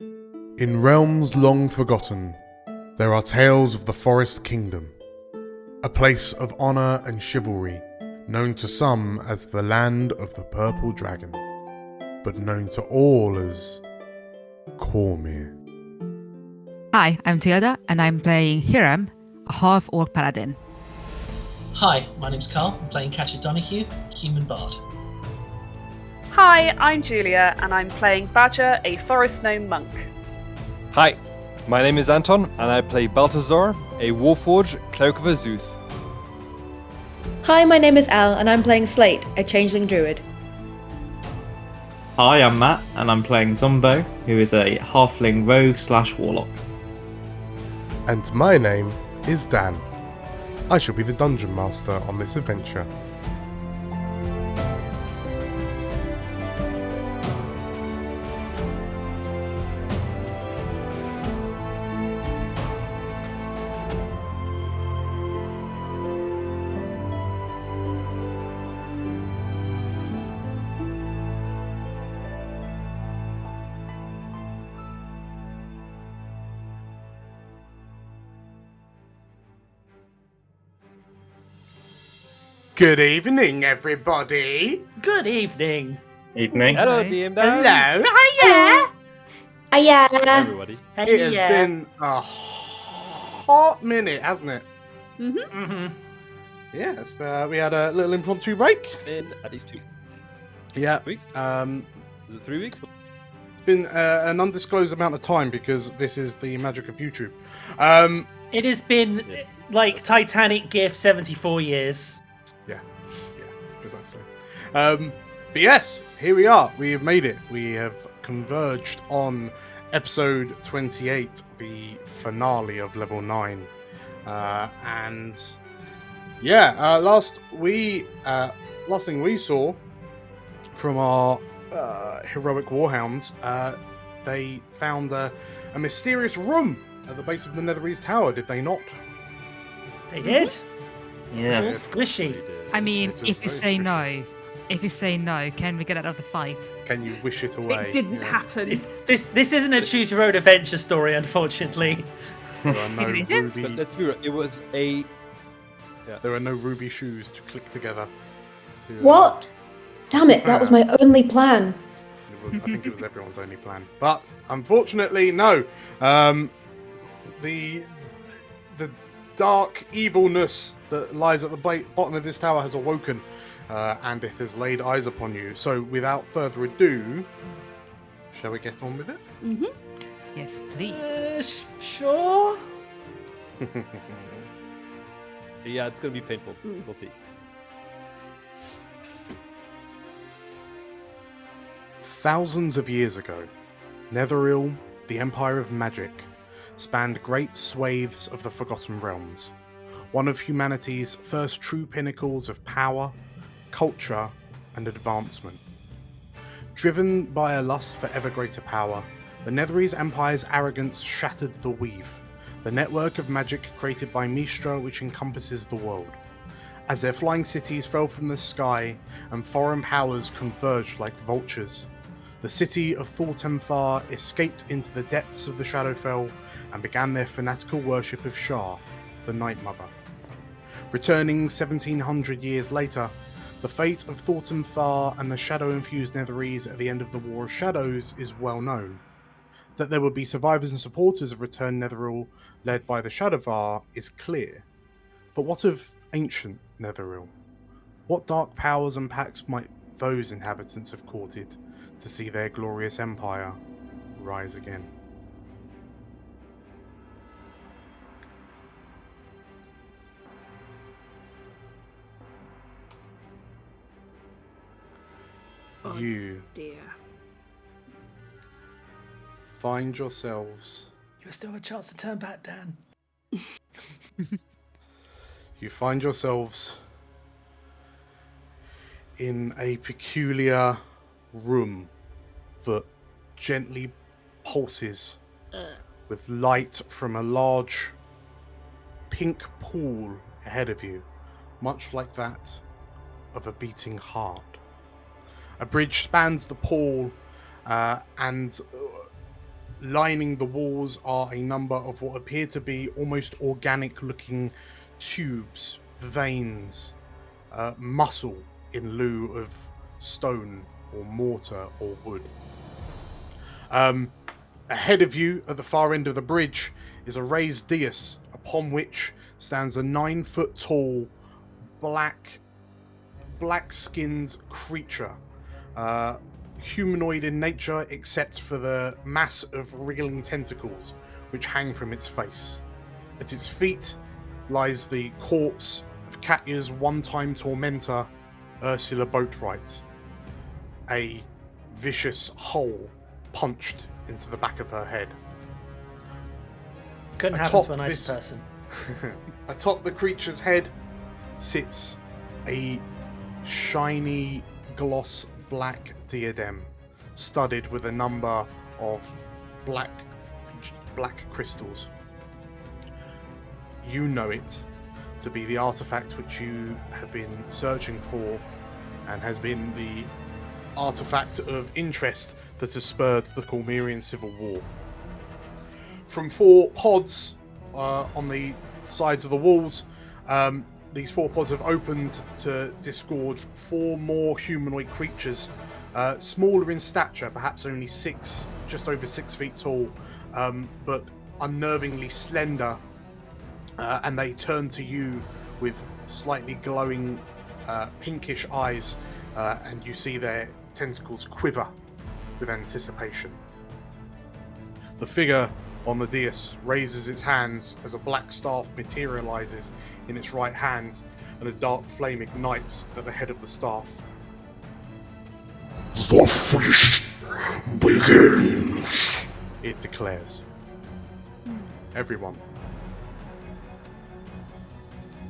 In realms long forgotten, there are tales of the Forest Kingdom, a place of honour and chivalry, known to some as the Land of the Purple Dragon, but known to all as Cormyr. Hi, I'm Tilda, and I'm playing Hiram, a half-orc paladin. Hi, my name's Carl. I'm playing Catcher Donahue, human bard. Hi, I'm Julia, and I'm playing Badger, a forest gnome monk. Hi, my name is Anton, and I play Balthazar, a Warforged Cloak of Azuth. Hi, my name is Al, and I'm playing Slate, a changeling druid. Hi, I'm Matt, and I'm playing Zombo, who is a halfling rogue/warlock. And my name is Dan. I shall be the Dungeon Master on this adventure. Good evening, everybody. Good evening. Evening. Hello, Hi. DM Dan. Hello. Hiya. Yeah. Everybody. It has been a hot minute, hasn't it? Mm-hmm. Yes, we had a little impromptu break. In at least 2 Yeah. weeks. Is it 3 weeks? It's been an undisclosed amount of time because this is the magic of YouTube. It has been Yes. like Titanic GIF 74 years. Yeah, precisely. But yes, here we are. We have made it. We have converged on episode 28, the finale of level 9. And yeah, last thing we saw from our heroic Warhounds, they found a mysterious room at the base of the Emissaries tower, did they not? They did. Yeah. It's all squishy. I mean, It was if you very say squishy. no, can we get out of the fight? Can you wish it away? It didn't Yeah. happen. This isn't a choose your own adventure story, unfortunately. There are no It isn't. But ruby. let's be real. It was a. There are no ruby shoes to click together. What? Damn it, that was my only plan. I think it was everyone's only plan, but unfortunately, no. The dark evilness that lies at the bottom of this tower has awoken, and it has laid eyes upon you. So, without further ado, shall we get on with it? Mm-hmm. Yes, please. Sure. Yeah, it's gonna be painful. We'll see. Thousands of years ago, Netheril, the Empire of Magic, spanned great swathes of the Forgotten Realms, one of humanity's first true pinnacles of power, culture, and advancement. Driven by a lust for ever greater power, the Netherese Empire's arrogance shattered the weave, the network of magic created by Mistra which encompasses the world. As their flying cities fell from the sky and foreign powers converged like vultures, the city of Thortemthar escaped into the depths of the Shadowfell and began their fanatical worship of Shar, the Night Mother. Returning 1700 years later, the fate of Thortemthar and the shadow-infused Netherese at the end of the War of Shadows is well known. That there would be survivors and supporters of Return Netheril led by the Shadowvar is clear. But what of ancient Netheril? What dark powers and pacts might those inhabitants have courted to see their glorious empire rise again? Oh, You dear. find yourselves You still have a chance to turn back, Dan. You find yourselves in a peculiar room that gently pulses with light from a large pink pool ahead of you, much like that of a beating heart. A bridge spans the pool and lining the walls are a number of what appear to be almost organic-looking tubes, veins, muscle in lieu of stone or mortar or wood. Ahead of you, at the far end of the bridge, is a raised dais upon which stands a 9-foot-tall, black-skinned creature. Humanoid in nature, except for the mass of wriggling tentacles which hang from its face. At its feet lies the corpse of Katya's one-time tormentor, Ursula Boatwright. A vicious hole punched into the back of her head. Couldn't happen to a nice person. Atop the creature's head sits a shiny gloss black diadem studded with a number of black crystals. You know it to be the artifact which you have been searching for and has been the artifact of interest that has spurred the Cormyrian Civil War. From 4 pods on the sides of the walls, these 4 pods have opened to disgorge 4 more humanoid creatures, smaller in stature, perhaps only just over 6 feet tall, but unnervingly slender, and they turn to you with slightly glowing pinkish eyes, and you see their tentacles quiver with anticipation. The figure on the dais raises its hands as a black staff materializes in its right hand and a dark flame ignites at the head of the staff. The feast begins, it declares. Everyone,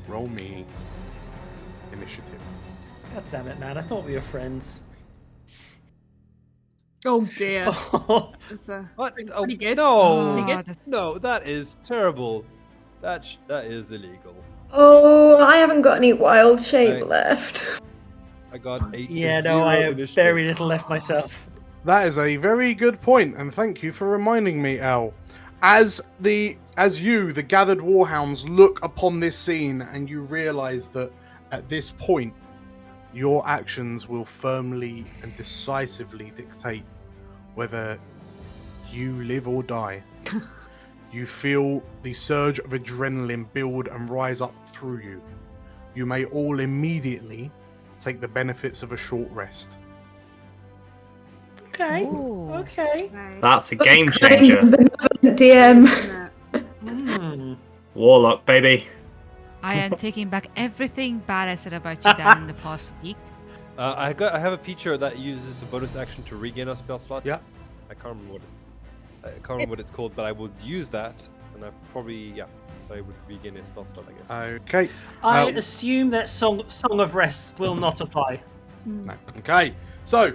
roll me initiative. God damn it, man. I thought we were friends. Oh dear. It's What? pretty good. No, Pretty good. no, that is terrible. That is illegal. Oh, I haven't got any wild shape left. I got 8. Yeah, no, I have very little left myself. That is a very good point, and thank you for reminding me, El. As you, the gathered Warhounds, look upon this scene, and you realise that at this point, your actions will firmly and decisively dictate whether you live or die. You feel the surge of adrenaline build and rise up through you. You may all immediately take the benefits of a short rest. Okay. Ooh. Okay. That's a game changer. DM. Warlock, baby. I am taking back everything bad I said about you down in the past week. I have a feature that uses a bonus action to regain a spell slot. Yeah. I can't remember what it's called, but I will use that, and I probably so I would regain a spell slot, I guess. Okay. I assume that Song of Rest will not apply. No. Okay. So,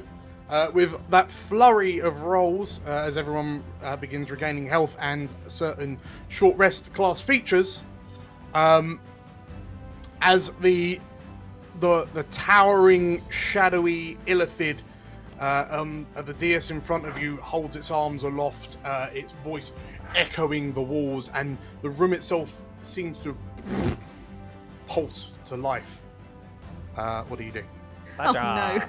with that flurry of rolls, as everyone begins regaining health and certain short rest class features, as the towering, shadowy illithid at the dais in front of you holds its arms aloft, its voice echoing the walls, and the room itself seems to pulse to life. What do you do? Oh no.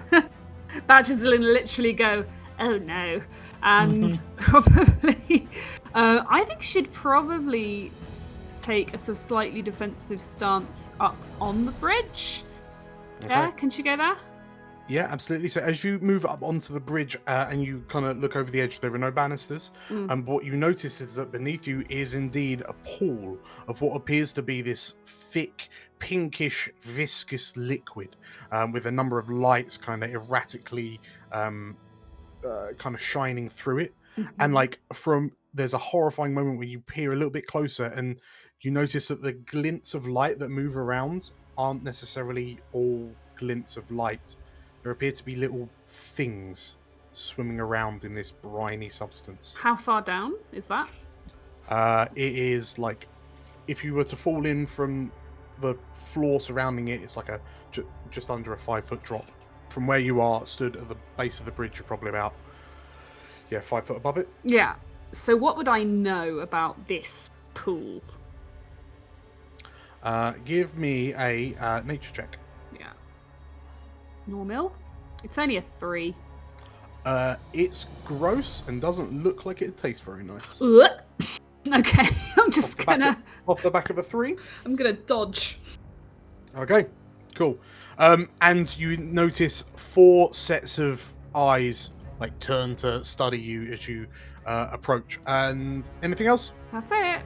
Badger's will literally go, oh no. And probably, I think she'd probably take a sort of slightly defensive stance up on the bridge. Okay. Yeah, can she go there? Yeah, absolutely. So as you move up onto the bridge and you kind of look over the edge, there are no banisters. And what you notice is that beneath you is indeed a pool of what appears to be this thick, pinkish, viscous liquid with a number of lights kind of erratically kind of shining through it. And there's a horrifying moment where you peer a little bit closer and you notice that the glints of light that move around aren't necessarily all glints of light. There appear to be little things swimming around in this briny substance. How far down is that? It is like, if you were to fall in from the floor surrounding it, it's like just under a 5-foot drop. From where you are stood at the base of the bridge, you're probably about 5 foot above it. Yeah. So what would I know about this pool? Give me a nature check. Yeah. Normal? It's only a 3. It's gross and doesn't look like it tastes very nice. Ugh. Okay, I'm just gonna... Off the back of a 3? I'm gonna dodge. Okay, cool. And you notice 4 sets of eyes like turn to study you as you approach. And anything else? That's it.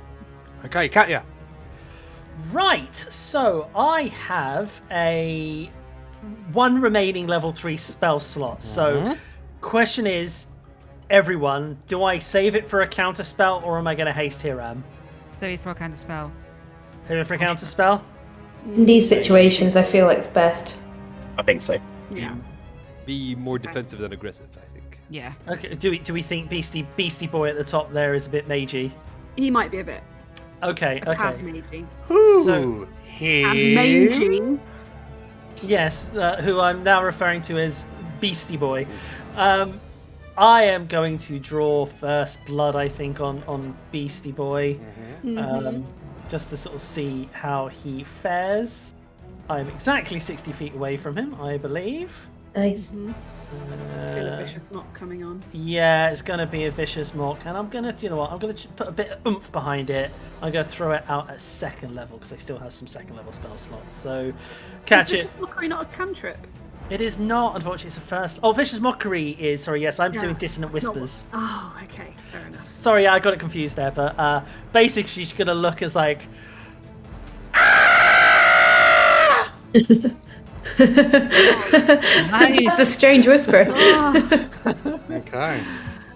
Okay, Katya. Right, so I have one remaining level 3 spell slot. So, question is, everyone, do I save it for a counter spell or am I going to haste Hiram? Save it for a kind of spell. Save it for a counter spell? In these situations, I feel like it's best. I think so. Yeah. Be more defensive than aggressive, I think. Yeah. Okay. Do we think Beastie Boy at the top there is a bit magey? He might be a bit. Okay. A tad Okay. magey. Ooh, And mangy. Yes, who I'm now referring to as Beastie Boy. I am going to draw first blood, I think, on Beastie Boy, just to sort of see how he fares. I'm exactly 60 feet away from him, I believe. Nice. Feel a vicious mock coming on. Yeah, it's going to be a vicious mock, and I'm going to, you know what, I'm going to put a bit of oomph behind it. I'm going to throw it out at second level, because I still have some second level spell slots. So, catch Is it. vicious mockery not a cantrip? It is not, unfortunately, it's a first. Oh, Vicious Mockery is, sorry, yes, I'm doing Dissonant it's not Whispers. Oh, okay, fair enough. Sorry, yeah, I got it confused there, but basically she's going to look as like... It's a strange whisper. Okay.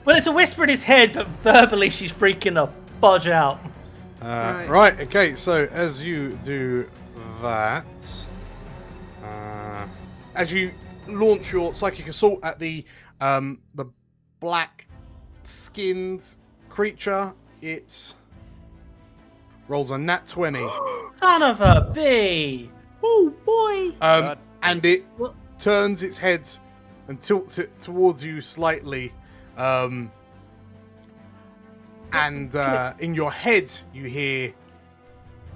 Well, it's a whisper in his head, but verbally she's freaking the fudge out. Right. Okay. So as you do that, as you launch your psychic assault at the black-skinned creature, it rolls a nat 20. Son of a bee! Oh boy! And it turns its head and tilts it towards you slightly. And in your head, you hear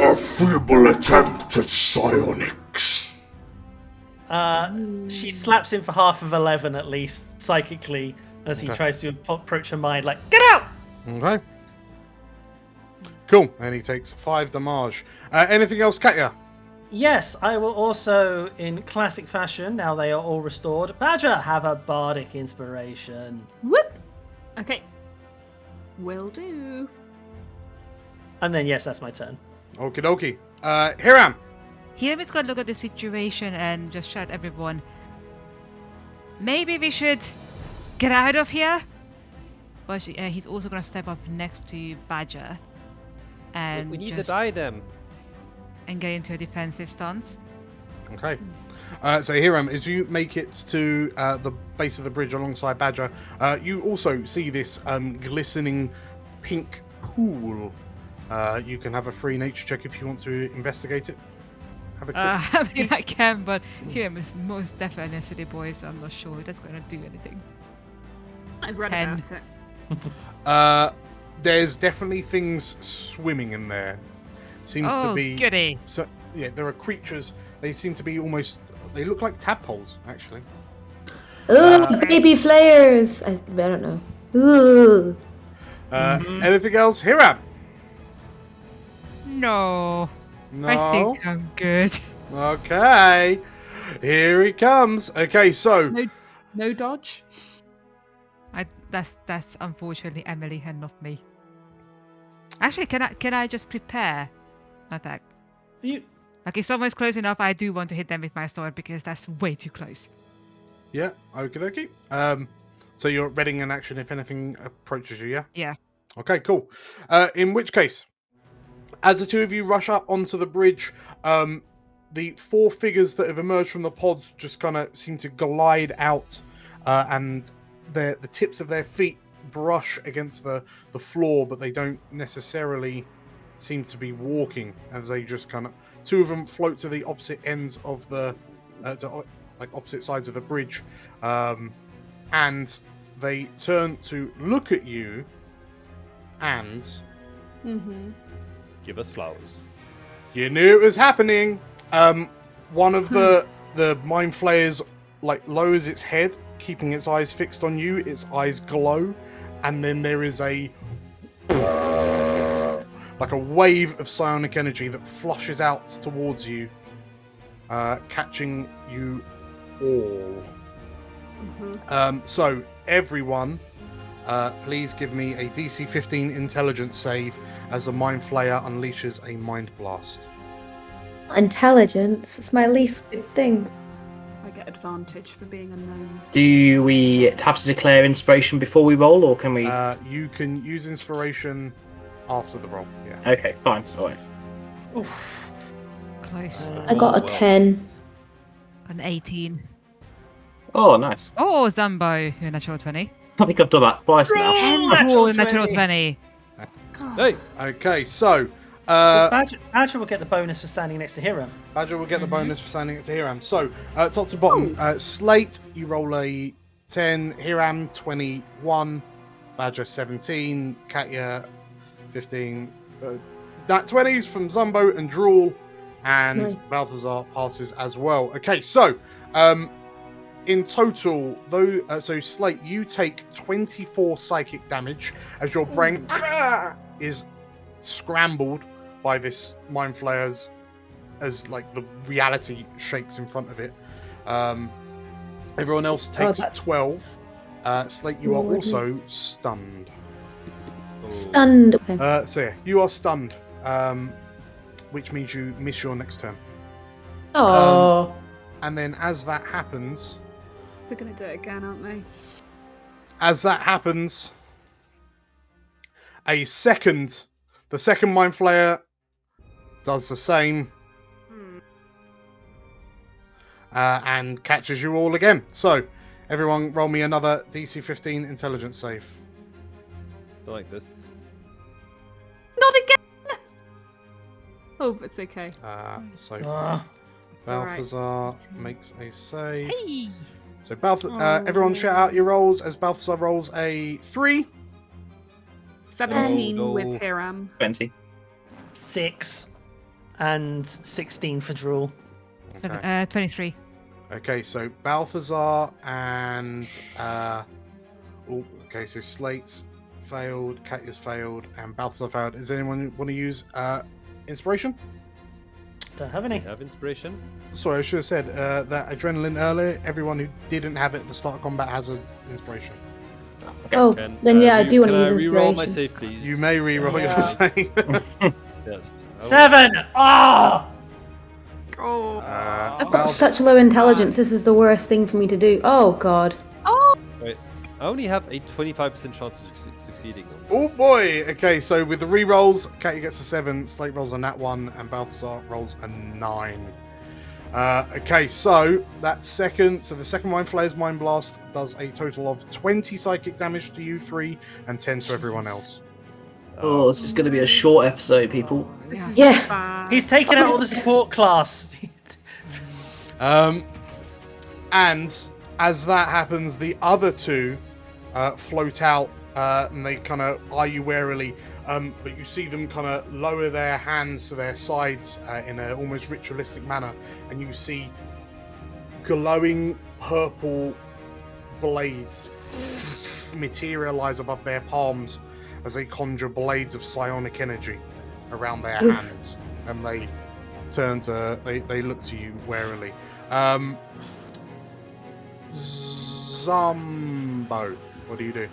a feeble attempt at psionics. She slaps him for half of 11 at least, psychically, as he tries to approach her mind, like, get out! Okay. Cool. And he takes 5 damage. Anything else, Katya? Yes, I will also, in classic fashion, now they are all restored, Badger, have a bardic inspiration. Whoop! Okay. Will do. And then, yes, that's my turn. Okie dokie. Hiram. Hiram is going to look at the situation and just shout at everyone, maybe we should get out of here? But he's also going to step up next to Badger. And We need just, the diadem. and get into a defensive stance. Okay. So Hiram, as you make it to the base of the bridge alongside Badger, you also see this glistening pink pool. You can have a free nature check if you want to investigate it. Have a quick... I mean, I can, but Hiram is most definitely a city boy, so I'm not sure that's going to do anything. I've read 10. about it. There's definitely things swimming in there. Seems to be. Goody. So yeah, there are creatures. They seem to be almost. They look like tadpoles, actually. Ooh, baby flares! I don't know. Ooh. Anything else, Hiram? No. No. I think I'm good. Okay. Here he comes. Okay, so. No dodge? That's unfortunately Emily and not me. Actually, can I just prepare an attack? Like if someone's close enough, I do want to hit them with my sword because that's way too close. Yeah. Okie dokie. So you're readying an action if anything approaches you. Yeah. Yeah. Okay. Cool. In which case, as the two of you rush up onto the bridge, the 4 figures that have emerged from the pods just kind of seem to glide out, and the tips of their feet brush against the floor, but they don't necessarily seem to be walking, as they just kind of 2 of them float to the opposite ends of the opposite sides of the bridge, and they turn to look at you, and Give us flowers. you knew it was happening. One of the mind flayers lowers its head, keeping its eyes fixed on you. Its eyes glow, and then there is a wave of psionic energy that flushes out towards you, catching you all. So everyone, please give me a DC 15 intelligence save as the mind flayer unleashes a mind blast. Intelligence. It's my least good thing. I get advantage for being unknown. Do we have to declare inspiration before we roll, or can we? You can use inspiration after the roll. Yeah. Okay, fine. All right. Oof. Close. I got a 10. An 18. Oh, nice. Oh, Zumbo, you're a natural 20. I think I've done that twice now. Oh, natural 20. Hey! Okay, so Badger will get the bonus for standing next to Hiram. Badger will get the bonus for standing next to Hiram. So, top to bottom, Slate, you roll a 10, Hiram 21, Badger 17, Katya 15. That 20s from Zumbo and Drool, and Balthazar passes as well. Okay, so in total, though, so Slate, you take 24 psychic damage as your brain is scrambled by this mind flayers as the reality shakes in front of it. Everyone else takes 12. Slate, you are also stunned. Stunned. So yeah, you are stunned, which means you miss your next turn. Oh. And then as that happens, They're going to do it again, aren't they? as that happens, the second mind flayer does the same and catches you all again. So everyone roll me another DC 15 intelligence save. Don't like this. Not again! Oh, it's okay. So It's all right. Balthazar makes a save. Hey! So everyone shout out your rolls as Balthazar rolls a 3. 17 Oh, no. with Hiram. 20. 6 and 16 for Drool. Okay. 23. Okay, so Balthazar and okay, so Slate's failed, Katya's failed, and Balthazar failed. Does anyone want to use inspiration? Don't have any. Have inspiration. Sorry, I should have said that adrenaline earlier. Everyone who didn't have it at the start of combat has an inspiration. Oh, then yeah, I do want to use Can I reroll inspiration. my save, please? You may reroll your save. Yes. 7! Ah! Oh. I've got such low intelligence. This is the worst thing for me to do. Oh god. Oh! Wait, I only have a 25% chance of succeeding. Oh boy! Okay, so with the re-rolls, Katya gets a 7, Slate rolls a nat 1, and Balthazar rolls a 9. Okay, so the second Mind Flayer's Mind Blast does a total of 20 psychic damage to you 3 and 10 to everyone else. Oh, this is going to be a short episode, people. Yeah. Bad. He's taken out all the support class. And as that happens, the other two float out and they kind of eye you warily. But you see them kind of lower their hands to their sides in an almost ritualistic manner, and you see glowing purple blades materialize above their palms as they conjure blades of psionic energy around their hands, and they turn to they look to you warily. Zumbo, what do you do?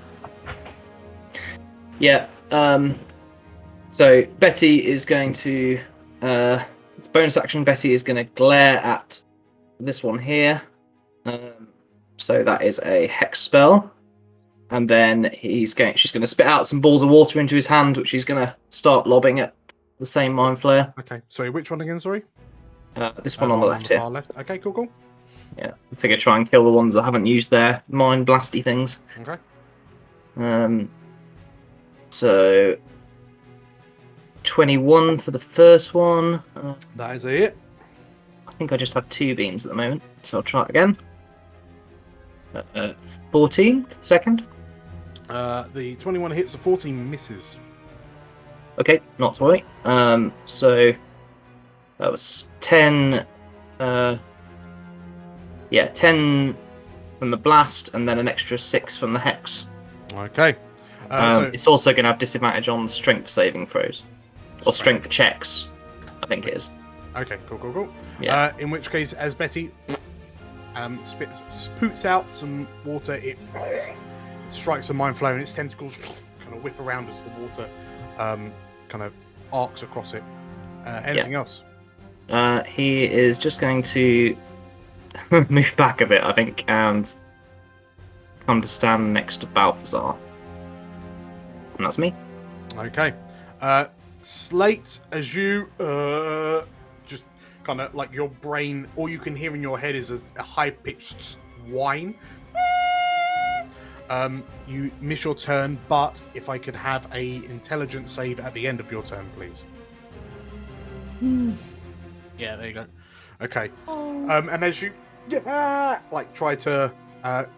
Yeah. So Betty is going to it's bonus action. Betty is going to glare at this one here. So that is a hex spell, and then she's going to spit out some balls of water into his hand, which he's going to start lobbing at the same mind flare. Okay, sorry, which one again? Sorry. This one on the left here. Far left. Okay, cool. Yeah, I figure try and kill the ones that haven't used their mind blasty things. Okay. So 21 for the first one. That is a hit. I think I just have 2 beams at the moment, so I'll try it again. 14 for the second. The 21 hits, the 14 misses. Okay, not to worry. So that was 10. 10 from the blast, and then an extra 6 from the hex. Okay. It's also going to have disadvantage on strength saving throws, or strength checks, I think it is. Okay, cool. Yeah. In which case, as Betty spoots out some water, it strikes a mind flayer, and its tentacles kind of whip around as the water kind of arcs across it. Anything else? He is just going to move back a bit, I think, and come to stand next to Balthazar. And that's me. Okay. Slate, as you just kind of like your brain, all you can hear in your head is a high-pitched whine. You miss your turn, but if I could have a intelligence save at the end of your turn, please. Yeah, there you go. Okay. And as you try to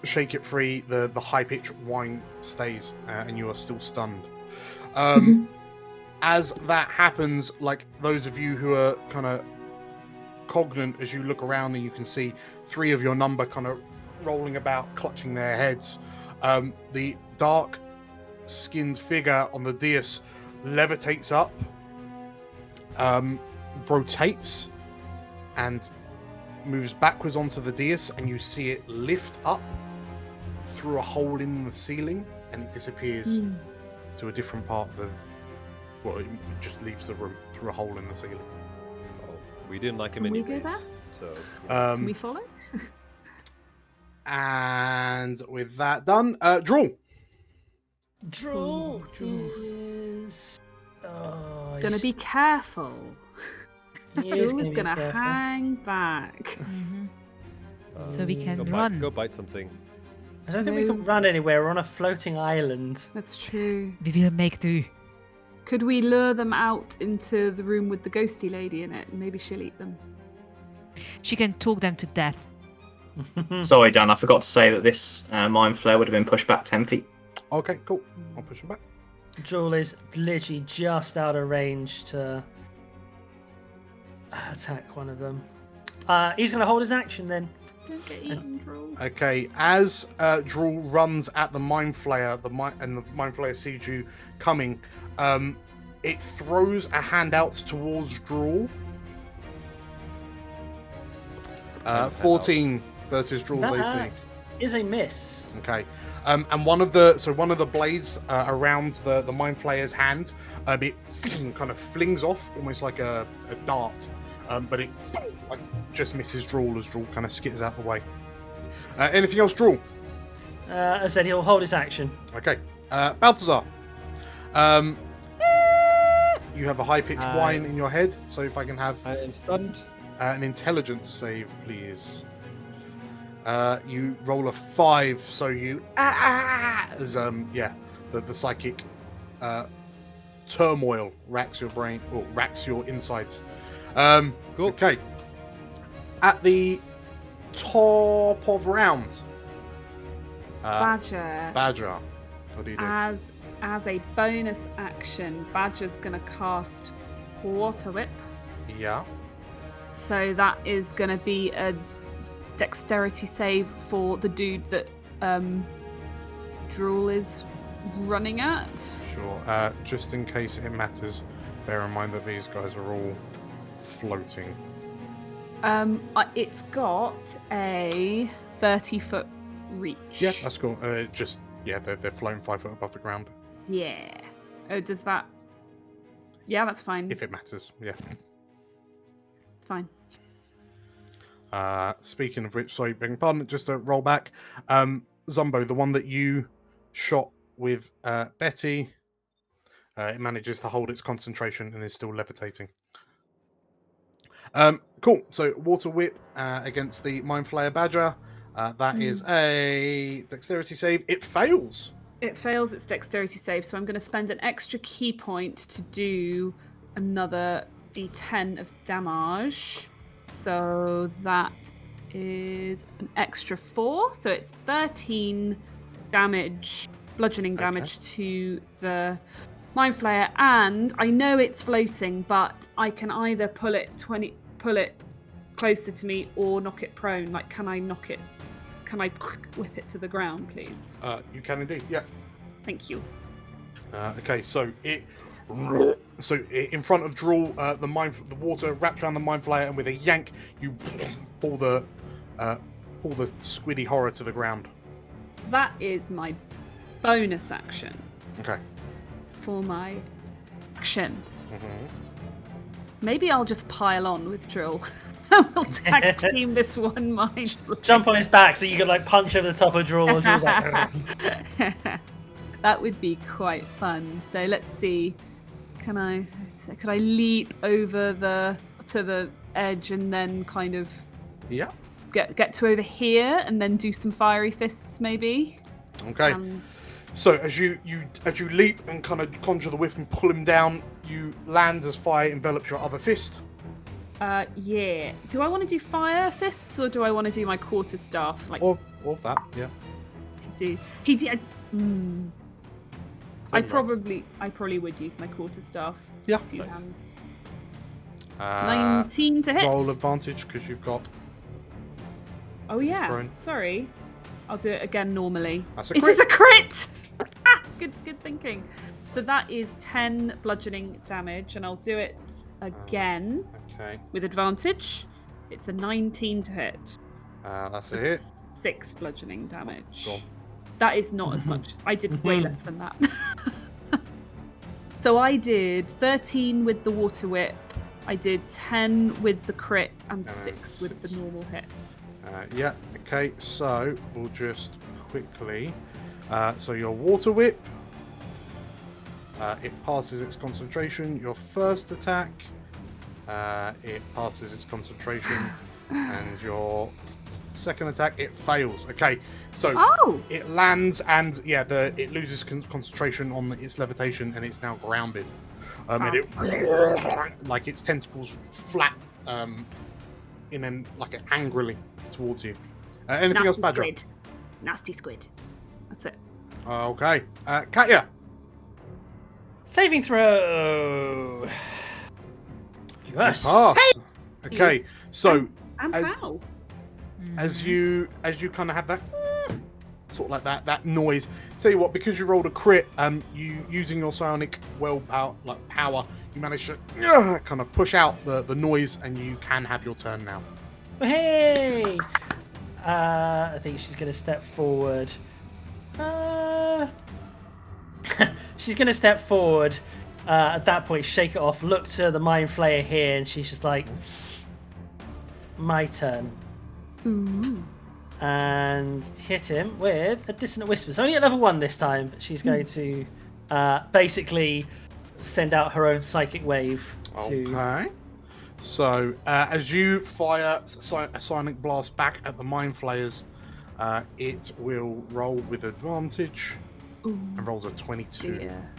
shake it free, the high-pitched whine stays, and you are still stunned. As that happens, like those of you who are kind of cognate, as you look around and you can see 3 of your number kind of rolling about, clutching their heads. The dark-skinned figure on the dais levitates up, rotates, and moves backwards onto the dais, and you see it lift up through a hole in the ceiling, and it disappears to a different part of it just leaves the room through a hole in the ceiling. Oh, we didn't like him Can we anyways. go there? So Can we follow? And with that done, Drool. Drool is Gonna be careful. He is Drool's gonna gonna be careful. hang back. So we can go run. Go bite something. I don't think we can run anywhere. We're on a floating island. That's true. We will make do. Could we lure them out into the room with the ghosty lady in it, and maybe she'll eat them? She can talk them to death. Sorry, Dan, I forgot to say that this mind flare would have been pushed back 10 feet. Okay, cool. I'll push him back. Drool is literally just out of range to attack one of them. He's going to hold his action then. Don't get eaten, Drool. Okay, as Drool runs at the mind flayer, the mind flayer sees you coming. It throws a hand out towards Drool. 14 versus Drool's AC. That is a miss. Okay, and one of the blades around the mind flayer's hand, it kind of flings off almost like a dart, but it just misses Drool as Drool kind of skitters out the way. Anything else, Drool? As I said, he'll hold his action. Okay, Balthazar. You have a high-pitched whine in your head, so if I can have I am stunned. an intelligence save, please. You roll a 5, so you as the psychic turmoil racks your brain or racks your insides. Cool. Okay. At the top of round, Badger. What do you do? As a bonus action, Badger's gonna cast Water Whip. Yeah. So that is gonna be a dexterity save for the dude that Drool is running at. Sure. Just in case it matters, bear in mind that these guys are all floating. It's got a 30-foot reach. Yeah, that's cool. They're floating 5 foot above the ground. Yeah. Oh, does that? Yeah, that's fine. If it matters, yeah. It's fine. Speaking of which, sorry, begging pardon, just to roll back. Zumbo, the one that you shot with Betty, it manages to hold its concentration and is still levitating. Cool. So Water Whip against the Mind Flayer Badger. That is a dexterity save. It fails. It fails its dexterity save, so I'm going to spend an extra key point to do another d10 of damage. So that is an extra 4, so it's 13 damage, bludgeoning damage to the Mind Flayer, and I know it's floating, but I can either pull it closer to me or knock it prone. Like, can I knock it? Can I whip it to the ground, please? You can indeed. Yeah. Thank you. Okay, so in front of Drool, the water wraps around the Mind Flayer, and with a yank, you pull the squiddy horror to the ground. That is my bonus action. Okay. For my action. Mm-hmm. Maybe I'll just pile on with Drill. We'll tag team this one Mind Flayer. Jump on his back so you could like punch over the top of Drool. And Drill's like, that would be quite fun. So let's see. Could I leap over to the edge and then kind of get to over here and then do some fiery fists maybe? Okay. So as you leap and kind of conjure the whip and pull him down, you land as fire envelops your other fist. Yeah. Do I want to do fire fists or do I want to do my quarterstaff? Like, or that, yeah. I probably would use my quarterstaff. Yeah. Few Nice. hands. 19 to hit. Roll advantage because you've got. Oh yeah. Sorry. I'll do it again normally. That's a Is crit. this a crit? Good thinking. So that is 10 bludgeoning damage, and I'll do it again with advantage. It's a 19 to hit. That's a hit. 6 bludgeoning damage. Go on. That is not as much. I did way less than that. So I did 13 with the water whip. I did 10 with the crit and 6 with the normal hit. Yeah, okay, so we'll just quickly. So your water whip, it passes its concentration. Your first attack, it passes its concentration. And your second attack, it fails. Okay, so it lands and it loses concentration on its levitation and it's now grounded. And it like its tentacles flap angrily towards you. Anything else, Badger? Squid. Nasty squid. That's it. Okay, Katya. saving throw. Yes. Pass. Okay, so And how? as you kind of have that sort of like that noise. Tell you what, because you rolled a crit, you using your psionic power, you manage to kind of push out the noise, and you can have your turn now. Hey! I think she's going to step forward. She's going to step forward. At that point, shake it off, look to the Mind Flayer here, and she's just like, my turn. Ooh. And hit him with a Dissonant Whisper. It's only at level 1 this time, but she's going to basically send out her own psychic wave. Okay. So, as you fire a Sonic Blast back at the Mind Flayers, it will roll with advantage. And rolls a 22. Dear.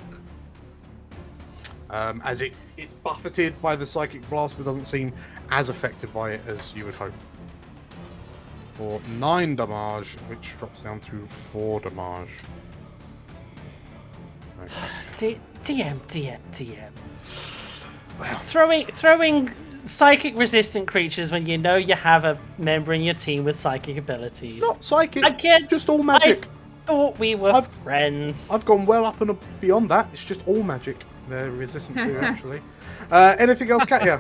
As it's buffeted by the Psychic Blast, but doesn't seem as affected by it as you would hope. For 9 damage, which drops down to 4 damage. Okay. TM. Well, throwing psychic resistant creatures when you know you have a member in your team with psychic abilities. Not psychic, Again, just all magic. I thought we were friends. I've gone well up and beyond that. It's just all magic. They're resistant to, actually. Anything else, Katya?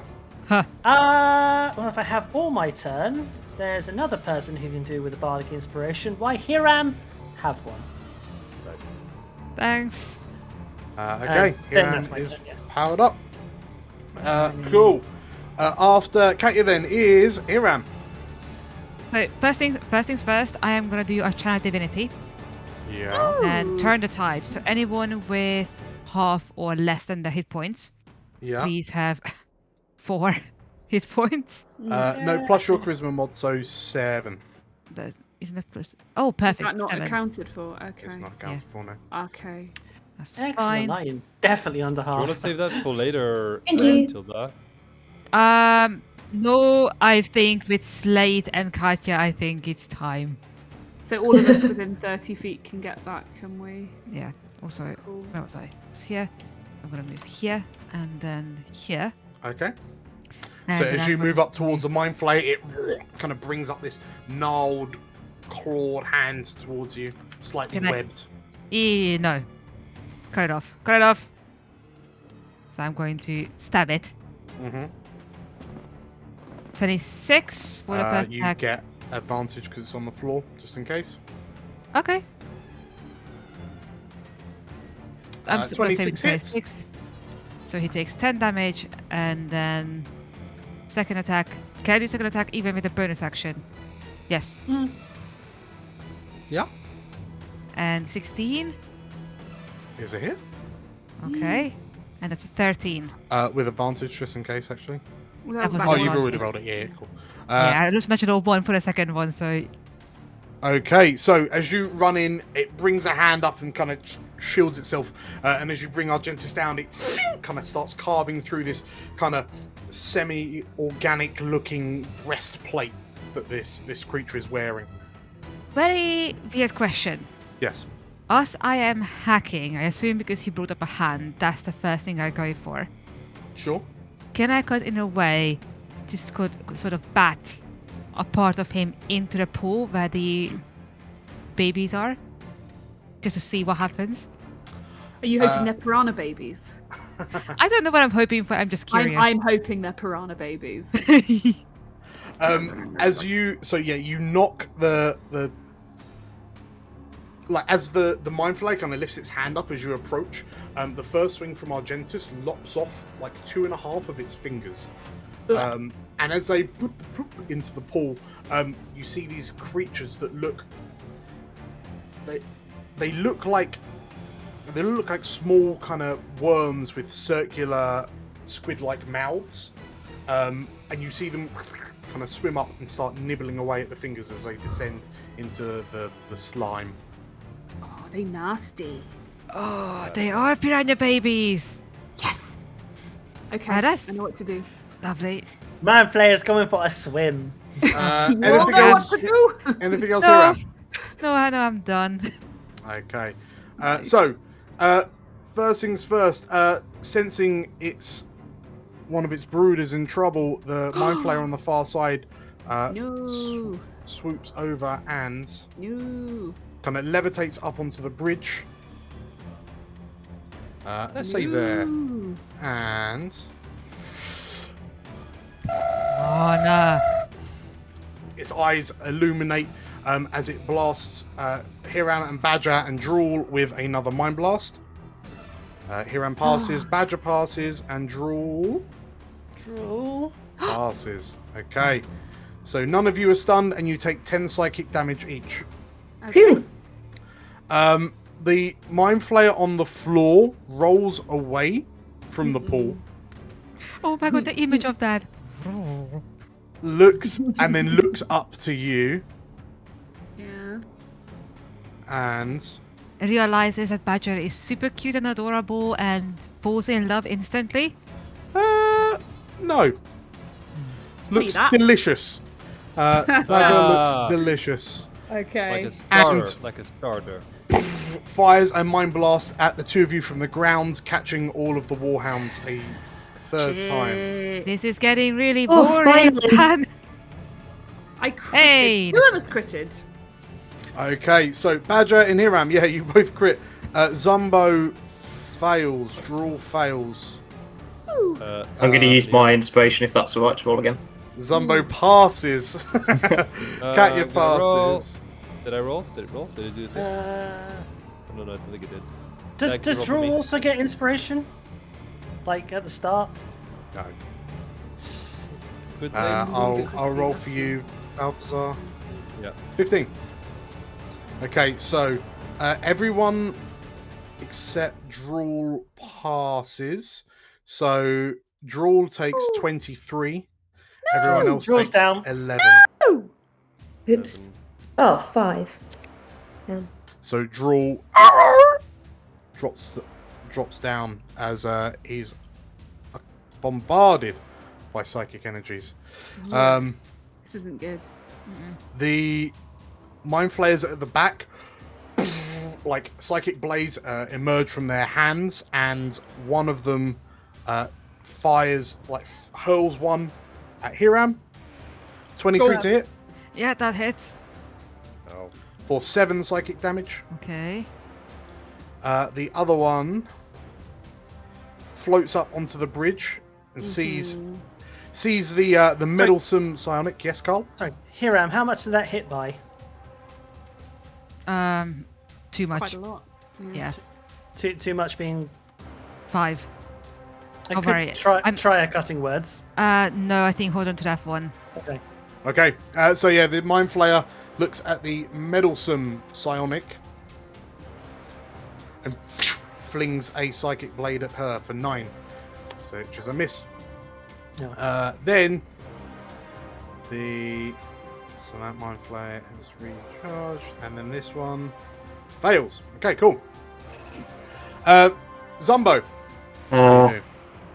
Well, if I have all my turn, there's another person who can do with a bardic inspiration. Why, Hiram, have one. Nice. Thanks. Okay, then Hiram that's my is turn, yes. powered up. Cool. After Katya then is Hiram. So first things first, I am gonna do a channel divinity Yeah. and turn the tide. So anyone with half or less than the hit points, Yeah. please have 4 hit points. No, plus your charisma mod, so 7. Isn't it plus? Oh, perfect. Is that not 7. accounted for? Okay. It's not accounted for now. Okay. That's Excellent. fine. I am definitely under half. Do you want to save that for later, Thank you. Tilda? No, I think with Slade and Katya, I think it's time. So all of us within 30 feet can get that, can we? Yeah. Also, Cool. where was I? It's here. I'm gonna move here and then here. Okay. And So then as I'm you going move up to- towards the mind flay, it kind of brings up this gnarled, clawed hand towards you, slightly Can I- webbed. No. Cut it off. Cut it off. So I'm going to stab it. Mm-hmm. 26 for the first You attack. get advantage because it's on the floor, just in case. Okay. I'm still gonna say 26 hits. 26. So he takes 10 damage, and then second attack. Can I do second attack even with a bonus action? Yes. Yeah. And 16. Here's a hit. Okay. And that's a 13. With advantage, just in case, actually. That was Oh, the you've one. already rolled it. Yeah, cool. Yeah, I just natural one for the second one, so Okay, so as you run in, it brings a hand up and kind of shields itself. And as you bring Argentis down, it kind of starts carving through this kind of semi-organic looking breastplate that this creature is wearing. very weird question. Yes. As I am hacking, I assume because he brought up a hand, that's the first thing I go for. Sure. Can I cut in a way to sort of bat a part of him into the pool where the babies are? Just to see what happens? Are you hoping they're piranha babies? I don't know what I'm hoping for, I'm just curious. I'm hoping they're piranha babies. You knock the like as the mind flay kind of lifts its hand up as you approach. The first swing from Argentis lops off like 2.5 of its fingers. And as they boop, boop, into the pool, you see these creatures that look. They look like small kind of worms with circular squid-like mouths, and you see them kind of swim up and start nibbling away at the fingers as they descend into the slime. Oh, they nasty. Oh, they are piranha babies! Yes. Okay, Ah, that's- I know what to do. Lovely. Man player's going for a swim. You all Anything know else? what to do. Anything else, No, Hiram? no, I know I'm done. Okay. First things first. Sensing one of its brooders in trouble, the mind flayer on the far side No. swoops over and No. kind of levitates up onto the bridge. Let's say there. No. And Oh, no. its eyes illuminate as it blasts Hiram and Badger and Drool with another Mind Blast. Hiram passes, Badger passes, and Drool passes. Okay. So none of you are stunned, and you take 10 psychic damage each. Phew. The Mind Flayer on the floor rolls away from the pool, Oh my god, the image of that. looks and then looks up to you, Yeah. and Realizes that Badger is super cute and adorable and falls in love instantly. no, looks that. delicious. Badger looks delicious. Okay. Like a starter. Fires a mind blast at the two of you from the ground, catching all of the Warhounds a third time. This is getting really Oh, boring. finally. man. I critted. Hey. Who of us critted? Okay, so Badger and Hiram, yeah, you both crit. Zumbo fails. Drool fails. Ooh. I'm going to use my inspiration if that's alright to roll again. Zumbo passes. Katya did I roll? passes. Did I roll? Did it roll? Did it do the thing? No, I don't think it did. Does Can you roll for Drew me? also get inspiration? Like at the start? No. Good saves. I'll roll for you, Balthazar. Yeah. 15. Okay, so everyone except Drool passes. So Drool takes 23. Everyone else Drool's takes down. 11. Oops. Oh, 5. Yeah. So Drool drops down as he's bombarded by psychic energies. This isn't good. The mind flayers at the back like psychic blades emerge from their hands, and one of them fires, like hurls one at Hiram. 23 to hit Yeah, that hits. Oh. for 7 psychic damage. Okay. The other one floats up onto the bridge and sees the meddlesome psionic. Yes, Carl? Sorry, Hiram, how much did that hit by? Too much. Quite a lot. Yeah. Too much being. 5. I Oh, could very- try a cutting words. No, I think hold on to that one. Okay. Okay, so yeah, the Mind Flayer looks at the meddlesome psionic and flings a psychic blade at her for 9. So which is a miss. No. Then so that Mind Flayer is recharged, and then this one fails. Okay, cool. Zumbo.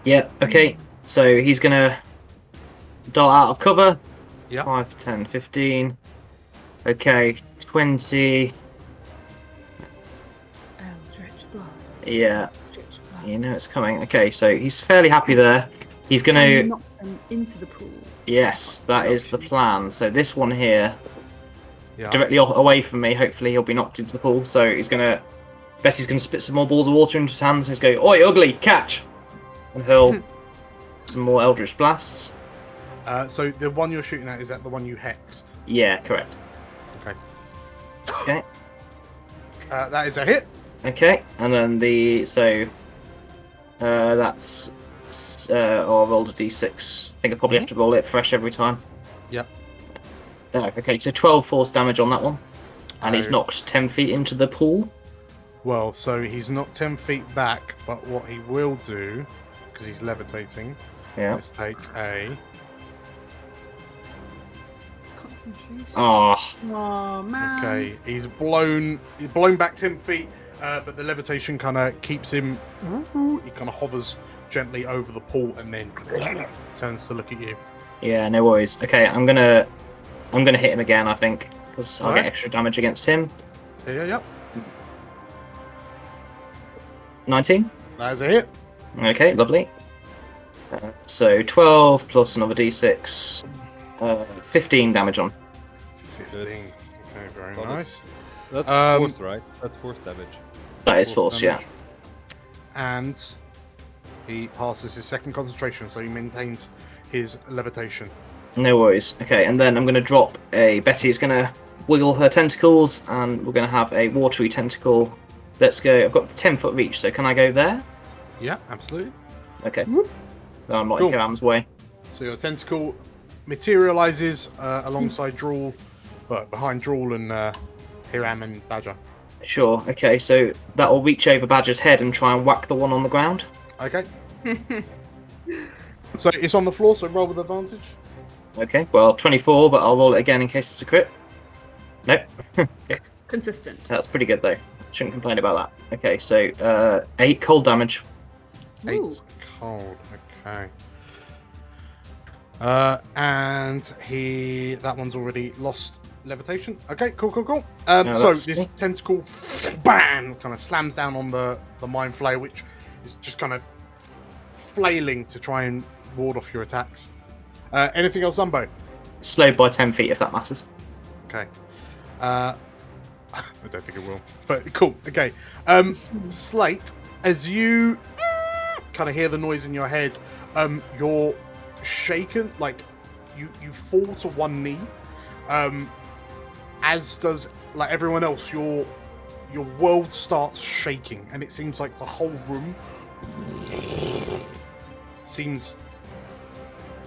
Yeah, okay. So he's gonna dart out of cover. Yeah. 5, 10, 15. Okay, 20. Eldritch Blast. Yeah, Eldritch Blast. you know it's coming. Okay, so he's fairly happy there. He's Can you gonna. knock them into the pool. Yes, that is the plan. So this one here, Yeah. directly away from me. Hopefully he'll be knocked into the pool. So he's gonna. Bessie's gonna spit some more balls of water into his hands. He's going, "Oi, ugly, catch!" And he'll some more Eldritch blasts. So the one you're shooting at, is that the one you hexed? Yeah, correct. Okay. Okay. That is a hit. Okay, and then that's I rolled a d6. I think I probably have to roll it fresh every time. Yep. Okay, so 12 force damage on that one, and he's Oh. knocked 10 feet into the pool. Well, so he's not 10 feet back, but what he will do, because he's levitating, Yeah. is take a... Concentration. Oh, Oh, man. Okay, he's blown back 10 feet, but the levitation kind of keeps him... He kind of hovers gently over the pool and then turns to look at you. yeah, no worries. Okay, I'm gonna hit him again, I think, because I'll Alright. get extra damage against him. Yeah. 19. That is a hit. Okay, lovely. So 12 plus another d6. 15 damage on. 15. Okay, very Solid. nice. That's force, right? That's force damage. That is force, yeah. damage. And he passes his second concentration, so he maintains his levitation. No worries. Okay, and then I'm going to drop a... Betty's going to wiggle her tentacles, and we're going to have a watery tentacle. Let's go. I've got 10-foot reach, so can I go there? Yeah, absolutely. Okay. So I'm not Cool. in Hiram's way. So your tentacle materializes alongside Drool, but behind Drool and Hiram and Badger. Sure. Okay, so that'll reach over Badger's head and try and whack the one on the ground. Okay. So it's on the floor, so roll with advantage. Okay, well, 24, but I'll roll it again in case it's a crit. Nope. Consistent. That's pretty good, though. Shouldn't complain about that. Okay, so 8 cold damage. 8 cold. Okay. And that one's already lost levitation. Okay, cool. So that's this cool. tentacle, bam, kind of slams down on the Mind Flayer, which is just kind of flailing to try and ward off your attacks. Anything else, Zumbo? Slowed by 10 feet, if that matters. Okay. I don't think it will, but cool. Okay. Slate, as you kind of hear the noise in your head, you're shaken, like you fall to one knee, as does like everyone else. Your world starts shaking, and it seems like the whole room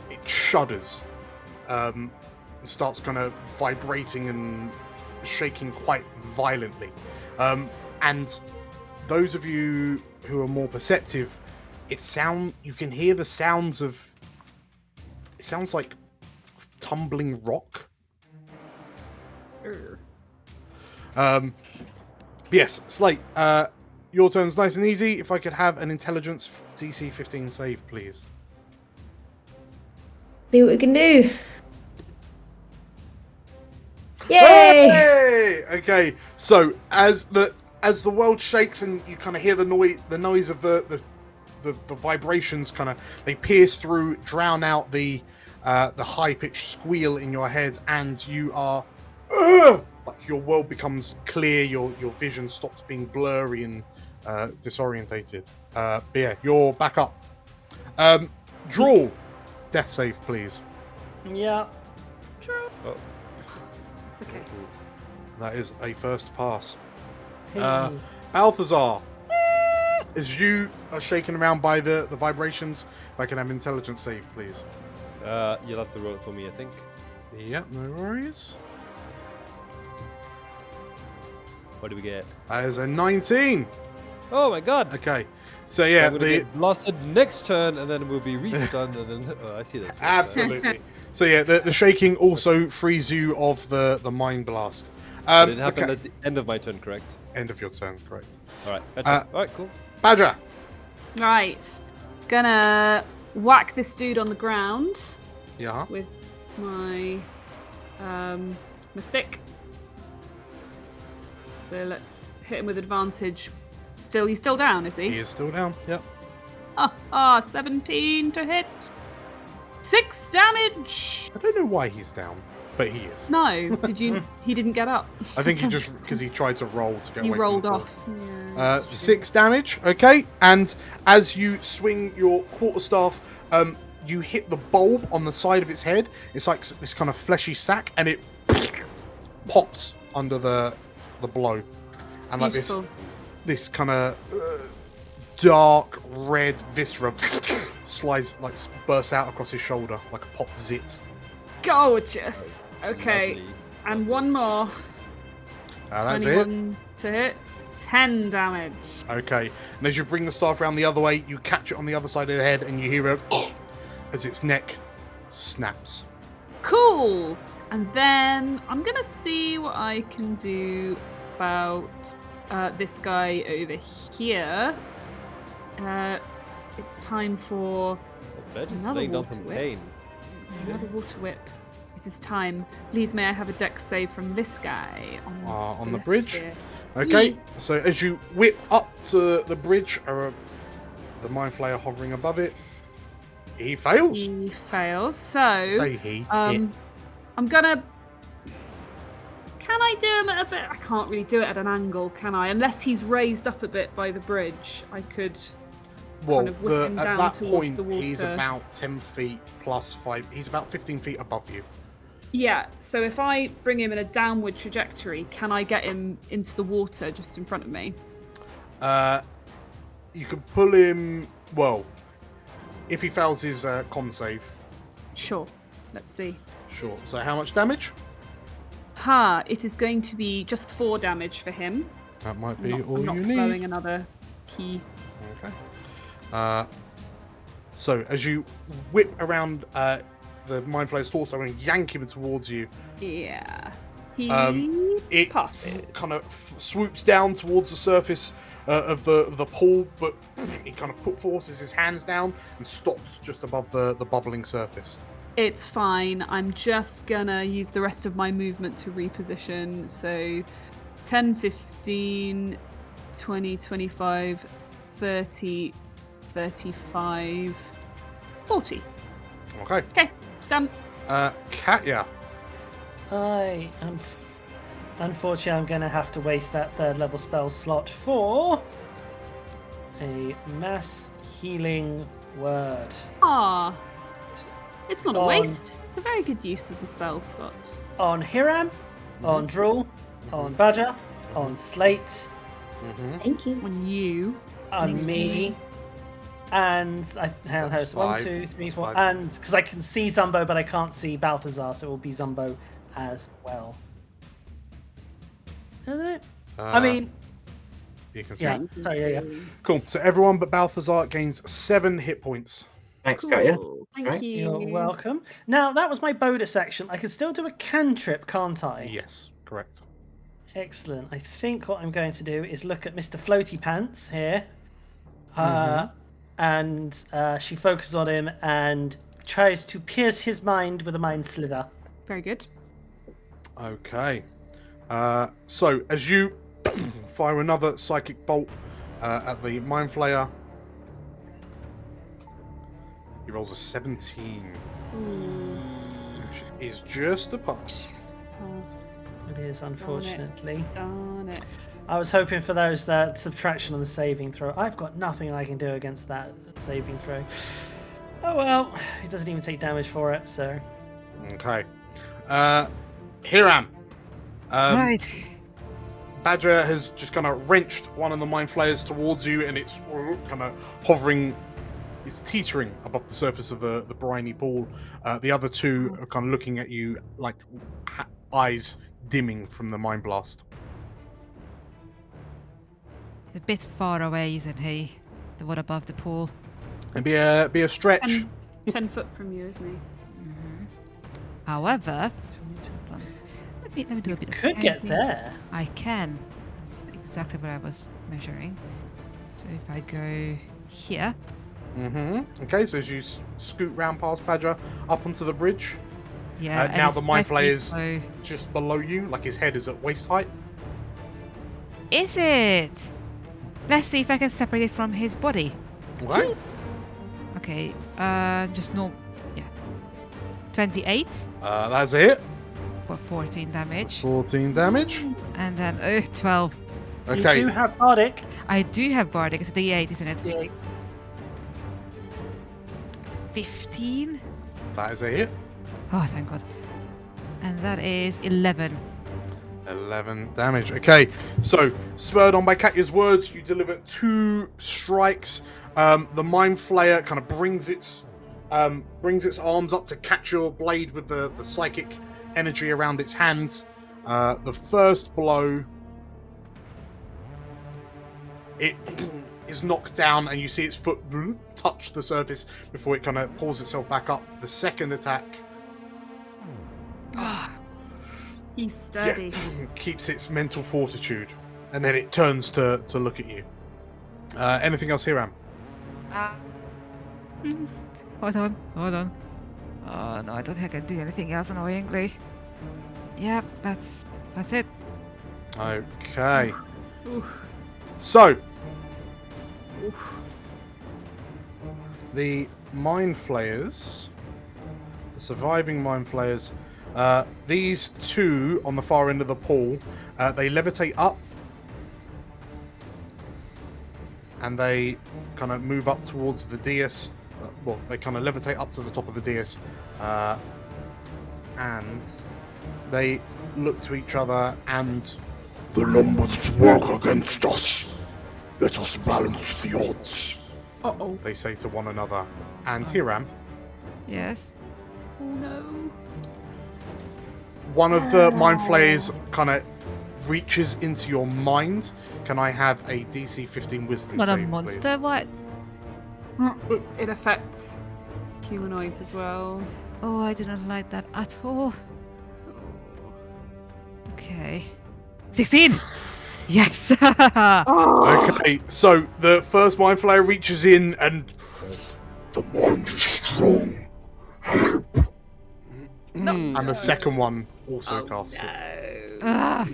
it shudders, starts kind of vibrating and shaking quite violently. And those of you who are more perceptive, you can hear the sounds of, it sounds like tumbling rock. Yes, Slate, your turn's nice and easy. If I could have an intelligence DC 15 save, please. See what we can do. Yay! Hey! Okay, so as the as the world shakes and you kind of hear the noise of the vibrations, kind of they pierce through, drown out the high pitched squeal in your head, and you are like your world becomes clear. Your vision stops being blurry and disorientated. But yeah, you're back up. Draw, death save, please. Yeah. Oh. It's okay. That is a first pass. Balthazar, as you are shaken around by the vibrations, if I can have intelligence save, please. You'll have to roll it for me, I think. Yep, no worries. What do we get? That is a 19. Oh my god! Okay, so yeah, I'm gonna get blasted next turn, and then we'll be restunned, and then I see this. Absolutely. So yeah, the shaking also frees you of the mind blast. But it happened at the end of my turn, correct? End of your turn, correct. All right, gotcha. All right, cool. Badger. Right. Gonna whack this dude on the ground Yeah. with my my stick. So let's hit him with advantage. He's still down, is he? He is still down. Yep. 17 to hit. 6 damage. I don't know why he's down, but he is. No, he didn't get up. I think he just because he tried to roll to get He away. rolled from the off. ball. Yeah, 6 damage. Okay, and as you swing your quarterstaff, you hit the bulb on the side of its head. It's like this kind of fleshy sack, and it pops under the blow, and like this kind of dark red viscera bursts out across his shoulder like a popped zit. Gorgeous. Okay, Lovely. and one more. That's it. 21 to hit. 10 damage. Okay, and as you bring the staff around the other way, you catch it on the other side of the head, and you hear it as its neck snaps. Cool. And then I'm gonna see what I can do about this guy over here. It's time for Bed is another laying down water some whip. pain. Another water whip. It is time. Please, may I have a dex save from this guy On the left bridge. here. Okay, so as you whip up to the bridge, the Mind Flayer hovering above it, he fails. He fails. So Say he. I'm gonna. Can I do him at a bit? I can't really do it at an angle, can I? Unless he's raised up a bit by the bridge, I could. Well, kind of whip him at down that towards point, the water. he's about 10 feet plus 5. He's about 15 feet above you. Yeah. So if I bring him in a downward trajectory, can I get him into the water just in front of me? You can pull him. Well, if he fails his con save. Sure. Let's see. Sure. So how much damage? It is going to be just 4 damage for him. That might be I'm all not you blowing need. another key. Okay. So as you whip around the Mind Flayer's torso and yank him towards you, Yeah. He it passes. kind of swoops down towards the surface of the pool, but he kind of forces his hands down and stops just above the bubbling surface. It's fine. I'm just gonna use the rest of my movement to reposition. So 10, 15, 20, 25, 30, 35, 40. Okay. Okay, done. Katya. Unfortunately, I'm going to have to waste that 3rd level spell slot for a mass healing word. It's not a waste. It's a very good use of the spell slot. On Hiram, on Drool, on Badger, on Slate, Thank you. On you. on me, and I have That's 1, five. 2, 3, That's 4, five. and because I can see Zumbo, but I can't see Balthazar, so it will be Zumbo as well. Is it? I mean, You can see. yeah. Sorry, yeah. Cool. So everyone but Balthazar gains 7 hit points. Thanks, Katya. Cool. Thank Right. you. You're welcome. Now that was my bonus action. I can still do a cantrip, can't I? Yes, correct. Excellent. I think what I'm going to do is look at Mr. Floaty Pants here. And she focuses on him and tries to pierce his mind with a mind slither. Very good. Okay. So as you fire another psychic bolt at the Mind Flayer. He rolls a 17. Which is just a pass. It is, unfortunately. Darn it. I was hoping for that subtraction on the saving throw. I've got nothing I can do against that saving throw. Oh well, he doesn't even take damage for it, so. Okay. Hiram. Right. Badger has just kind of wrenched one of the Mind Flayers towards you, and it's kind of hovering. It's teetering above the surface of the briny pool. The other two are kind of looking at you like eyes dimming from the Mind Blast. A bit far away, isn't he? The one above the pool. It'd be a stretch. 10 foot from you, isn't he? However, let me do a bit of Could get counting. there. I can. That's exactly what I was measuring. So if I go here. Okay, so as you scoot round past Badger up onto the bridge. Yeah. and Now it's the Mind 5 feet, Flayer is so- just below you, like his head is at waist height. Is it? Let's see if I can separate it from his body. Okay. Okay. Just no. Yeah. 28 That's a hit. for 14 damage, 14 damage. and then 12. Okay. You do have Bardic. I do have Bardic. It's a D8, isn't it? D8. 15. That is a hit. Oh, thank God. And that is 11. 11 damage. Okay, so spurred on by Katya's words, you deliver 2 strikes. The Mind Flayer kind of brings its arms up to catch your blade with the psychic energy around its hands. The first blow, it is knocked down, and you see its foot touch the surface before it kind of pulls itself back up. The second attack, He's sturdy. keeps its mental fortitude, and then it turns to look at you. Anything else, Hiram? Hold on. Oh no, I don't think I can do anything else annoyingly. Yeah, that's it. Okay. Oof. So, the Mind Flayers, the surviving Mind Flayers, these 2 on the far end of the pool, they levitate up, and they kind of move up towards the dais. Well, they kind of levitate up to the top of the dais, and they look to each other and... The numbers work against us. Let us balance the odds. Uh-oh. they say to one another. And Hiram, Yes. Oh no. one of the Mind Flayers kind of reaches into your mind. Can I have a DC 15 Wisdom What a save, monster! What? It affects humanoids as well. Oh, I didn't like that at all. Okay. 16. Yes. Oh, Okay, so the first Mind Flayer reaches in and... The mind is strong. Help. And the second one also casts it. no. Ah.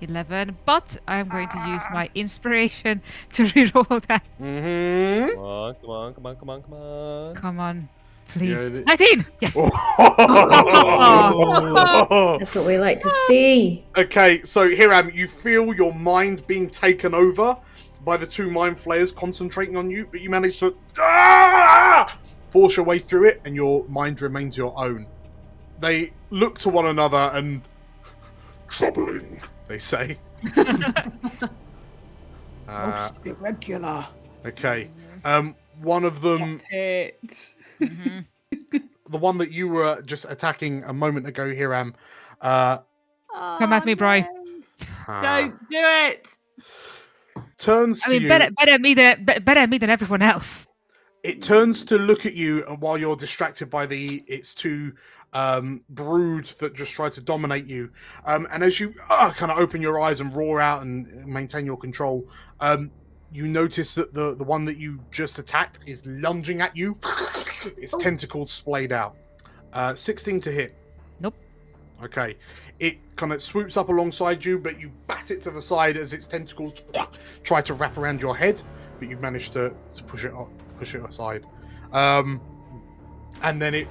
11. But I'm going to use my inspiration to reroll that. Mm-hmm. Come on. Come on, please. Yeah, 19. Yes. That's what we like to see. Okay, so Hiram, you feel your mind being taken over by the 2 Mind Flayers concentrating on you, but you manage to force your way through it, and your mind remains your own. They look to one another and... Troubling. they say. Most irregular. Okay. One of them, It. Mhm. the one that you were just attacking a moment ago, Hiram, Come at me, bro. Don't do it. turns to I mean, you. better me than everyone else. It turns to look at you, and while you're distracted by its 2 brood that just try to dominate you, and as you kind of open your eyes and roar out and maintain your control, you notice that the one that you just attacked is lunging at you. Its tentacles splayed out. 16 to hit. Nope. Okay. It kind of swoops up alongside you, but you bat it to the side as its tentacles try to wrap around your head, but you manage to push it aside. And then it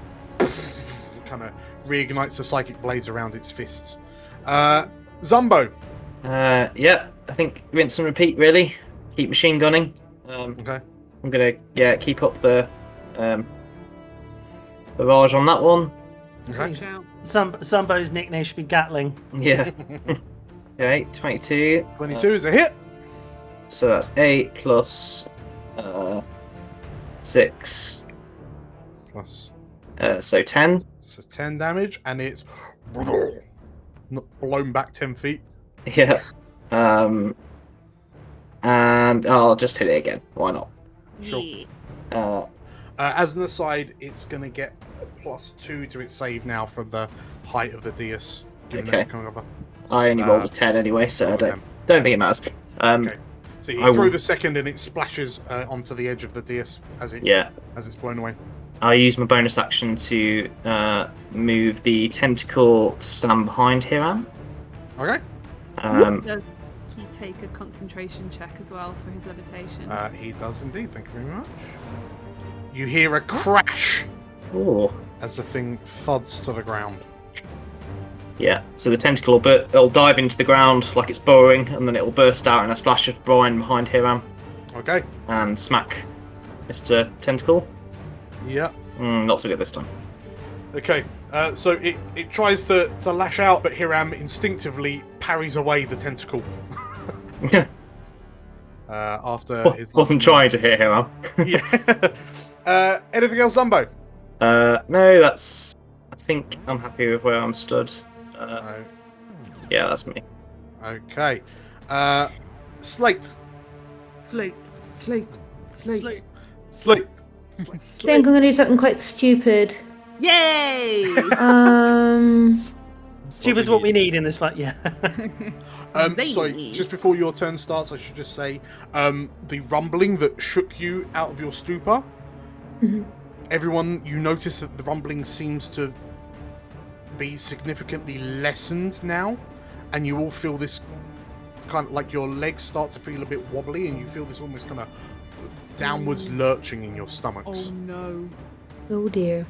kind of reignites the psychic blades around its fists. Zumbo. Yeah, I think rinse and repeat, really. Keep machine gunning. Okay. I'm gonna keep up the barrage on that one. Okay. Zumbo's nickname should be Gatling. Yeah. Okay, 22. 22 is a hit. So that's 8 plus 6. Plus. So 10. So 10 damage, and it's blown back 10 feet. Yeah. And I'll just hit it again. Why not? Sure. Yeah. As an aside, it's going to get +2 to its save now from the height of the dais. Okay. Coming over. I only rolled a 10 anyway, so I don't think it matters. Okay. So you throw the second, and it splashes onto the edge of the dais as it's blown away. I use my bonus action to move the tentacle to stand behind Hiram. Okay. Does he take a concentration check as well for his levitation? He does indeed. Thank you very much. You hear a crash as the thing thuds to the ground. Yeah, so the tentacle it'll dive into the ground like it's burrowing, and then it'll burst out in a splash of brine behind Hiram. Okay. And smack Mr. Tentacle. Yeah. Not so good this time. Okay. So it tries to lash out, but Hiram instinctively parries away the tentacle. After his wasn't trying to hit Hiram. Yeah. Anything else, Zumbo? No, that's. I think I'm happy with where I'm stood. Yeah, that's me. Okay. Slate. Slate. Slate. I think I'm going to do something quite stupid. Yay! Stupid's what we need in this fight, yeah. Sorry, just before your turn starts, I should just say, the rumbling that shook you out of your stupor, everyone, you notice that the rumbling seems to be significantly lessened now, and you all feel this kind of like your legs start to feel a bit wobbly, and you feel this almost kind of downwards lurching in your stomachs. Oh no. Oh dear.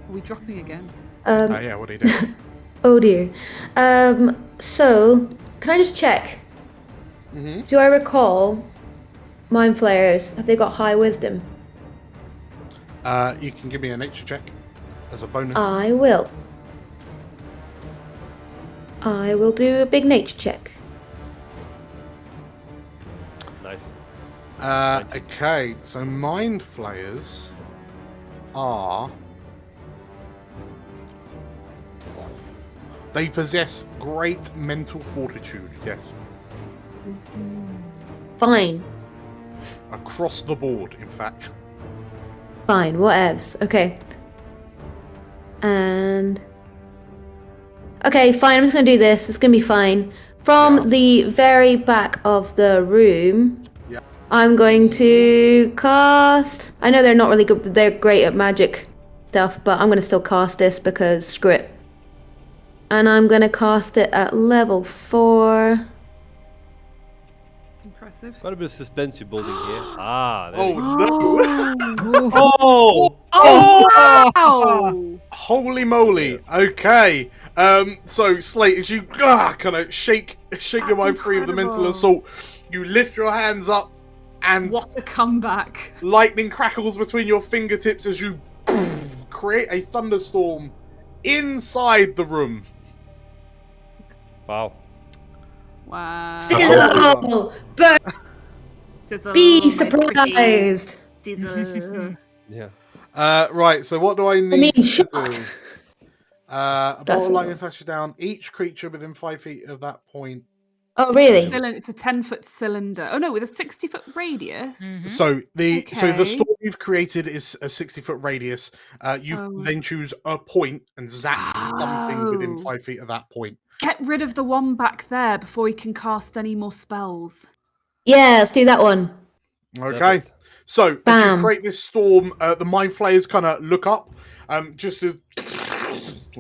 Are we dropping again? Yeah, what are you doing? Oh dear. So, can I just check? Do I recall Mind Flayers? Have they got high wisdom? You can give me a nature check as a bonus. I will. I will do a big nature check. Nice. Okay, so Mind Flayers are... They possess great mental fortitude, yes. Fine. Across the board, in fact. Fine, whatevs. Okay. And... Okay, fine, I'm just going to do this. It's going to be fine. From the very back of the room, I'm going to cast... I know they're not really good, they're great at magic stuff, but I'm going to still cast this because screw it. And I'm going to cast it at level 4. It's impressive. Quite a bit of suspense you're building here. There we go. Wow! Holy moly. Okay. So Slate, as you kind of shake your mind free of the mental assault, you lift your hands up, and what a comeback! Lightning crackles between your fingertips as you create a thunderstorm inside the room. Wow. Sizzle! Burn! Sizzle, Be surprised! Sizzle. Yeah. Right, so what do I need to shocked. do? A bolt of lightning flashes down. Each creature within 5 feet of that point. Oh, really? It's a 10-foot cylinder. Oh no, with a 60-foot radius. So the storm you've created is a 60-foot radius. You then choose a point and zap something within 5 feet of that point. Get rid of the one back there before he can cast any more spells. Yeah, let's do that one. Okay. So as you create this storm, the Mind Flayers kind of look up, just as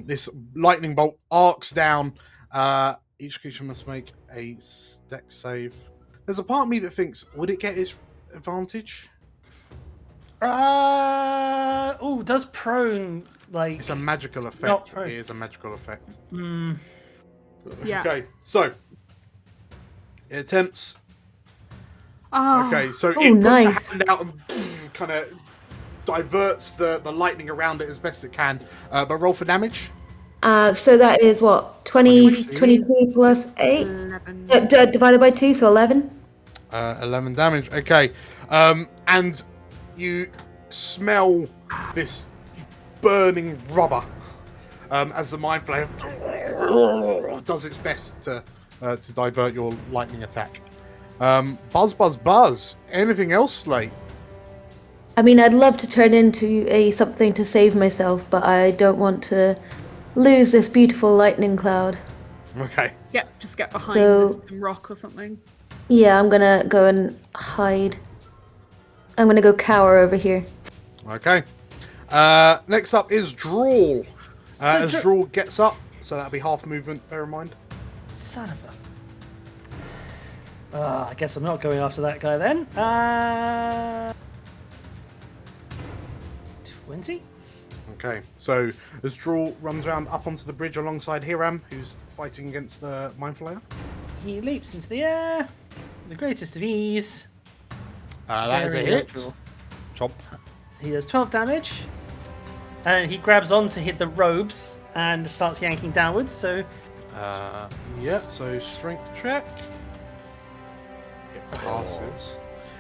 this lightning bolt arcs down. Each creature must make a dex save. There's a part of me that thinks, would it get its advantage? Does prone like? It's a magical not effect. prone. It is a magical effect. Yeah. Okay, so it attempts. Oh. Okay, so Oh, it puts nice. a hand out and kind of diverts the lightning around it as best it can. But roll for damage. So that is what 20, 22. 22 plus 8 11. divided by 2, so 11. 11 damage. Okay, and you smell this burning rubber as the mind flare does its best to divert your lightning attack. Buzz. Anything else, Slate? I mean, I'd love to turn into something to save myself, but I don't want to lose this beautiful lightning cloud. Okay. Yeah, just get behind So- some rock or something. Yeah, I'm gonna go and hide. I'm gonna go cower over here. Okay. Next up is Drawl. As Drawl gets up, so that'll be half movement, bear in mind. Son of a. I guess I'm not going after that guy then. 20. Okay, so as Drawl runs around up onto the bridge alongside Hiram, who's fighting against the Mind Flayer. He leaps into the air. The greatest of ease. That is a Very hit. natural. Chomp. He does 12 damage. And he grabs onto hit the robes and starts yanking downwards. So Yeah, so strength check. It passes.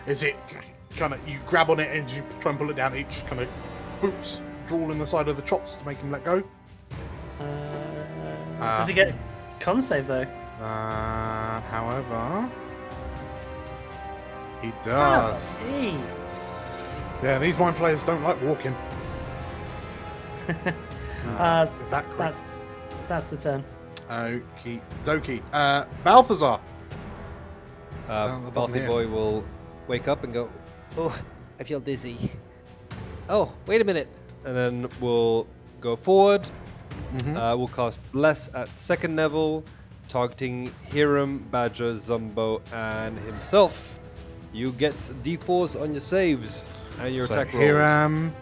Is it kind of, you grab on it and you try and pull it down, it just kind of boots Drawl in the side of the chops to make him let go? does he get con save though? However, he does. Hey. Yeah, these Mind Flayers don't like walking. That's the turn. Okie dokie. Balthazar. Down at the bottom Balthy here. boy will wake up and go, oh, I feel dizzy. Oh, wait a minute. And then we'll go forward. We'll cast Bless at second level, targeting Hiram, Badger, Zumbo, and himself. You get D4s on your saves and your So attack rolls. Hiram,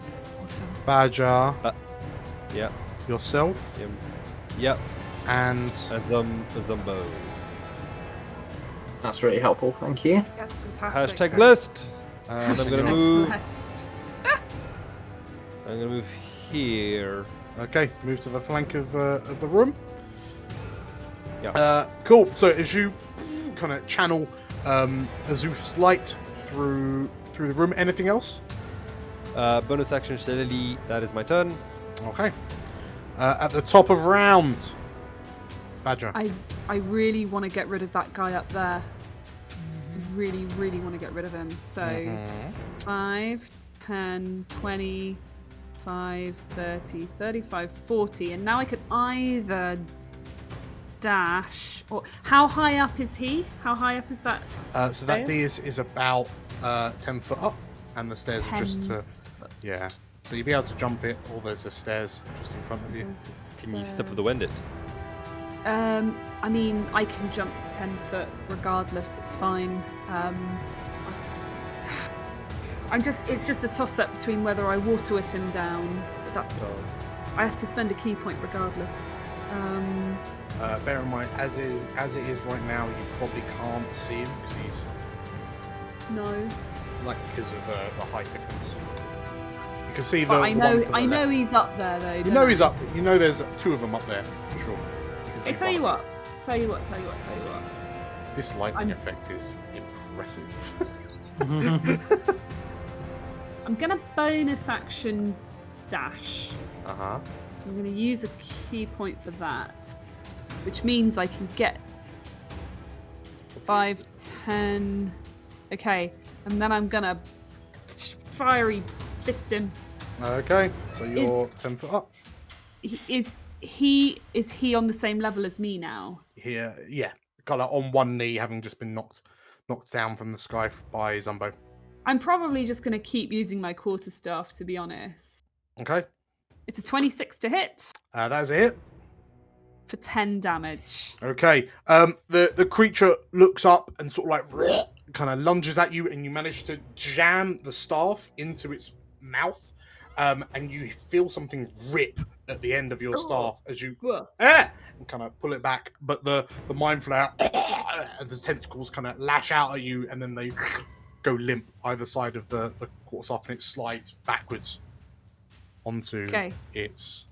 Awesome. Badger, Yeah. yourself, Yep. and And Zumbo. That's really helpful. Thank you. Yeah, fantastic. Hashtag blessed. and I'm gonna Hashtag move. blessed. I'm gonna move here. okay, move to the flank of the room. Yeah. Cool. So as you kind of channel Azuf's light through the room, anything else? Bonus action Shillelagh. That is my turn. Okay. At the top of round, Badger. I really want to get rid of that guy up there. I really, really want to get rid of him. So 5, 10, 20, 5, 30, 35, 40. And now I could either dash or how high up is he? How high up is that? So that D stairs? is about 10 foot up, and the stairs are just 10 to, yeah. So you'll be able to jump it, or there's the stairs just in front of you. Can you step with the wind it? I mean, I can jump 10 foot regardless. It's fine. It's just a toss up between whether I water whip him down. I have to spend a key point regardless. Bear in mind, as it is right now, you probably can't see him because he's No. because of the height difference. You can see the. But I the know one to the I know left. he's up there though. You don't know I? he's up. You know there's two of them up there for sure. You can see Hey, tell you one. what. Tell you what. This lightning I'm- effect is impressive. I'm gonna bonus action dash. Uh-huh. So I'm going to use a key point for that, which means I can get 5, 10. Okay, and then I'm going to fiery fist him. Okay, so you're 10 foot up. Is he on the same level as me now? Here, yeah. Kind of on one knee, having just been knocked down from the sky by Zumbo. I'm probably just going to keep using my quarterstaff, to be honest. Okay. It's a 26 to hit That's it. for 10 damage. Okay. The creature looks up and sort of like kind of lunges at you, and you manage to jam the staff into its mouth, and you feel something rip at the end of your staff as you and kind of pull it back. But the mind flayer, the tentacles kind of lash out at you, and then they go limp either side of the quarter staff, and it slides backwards onto its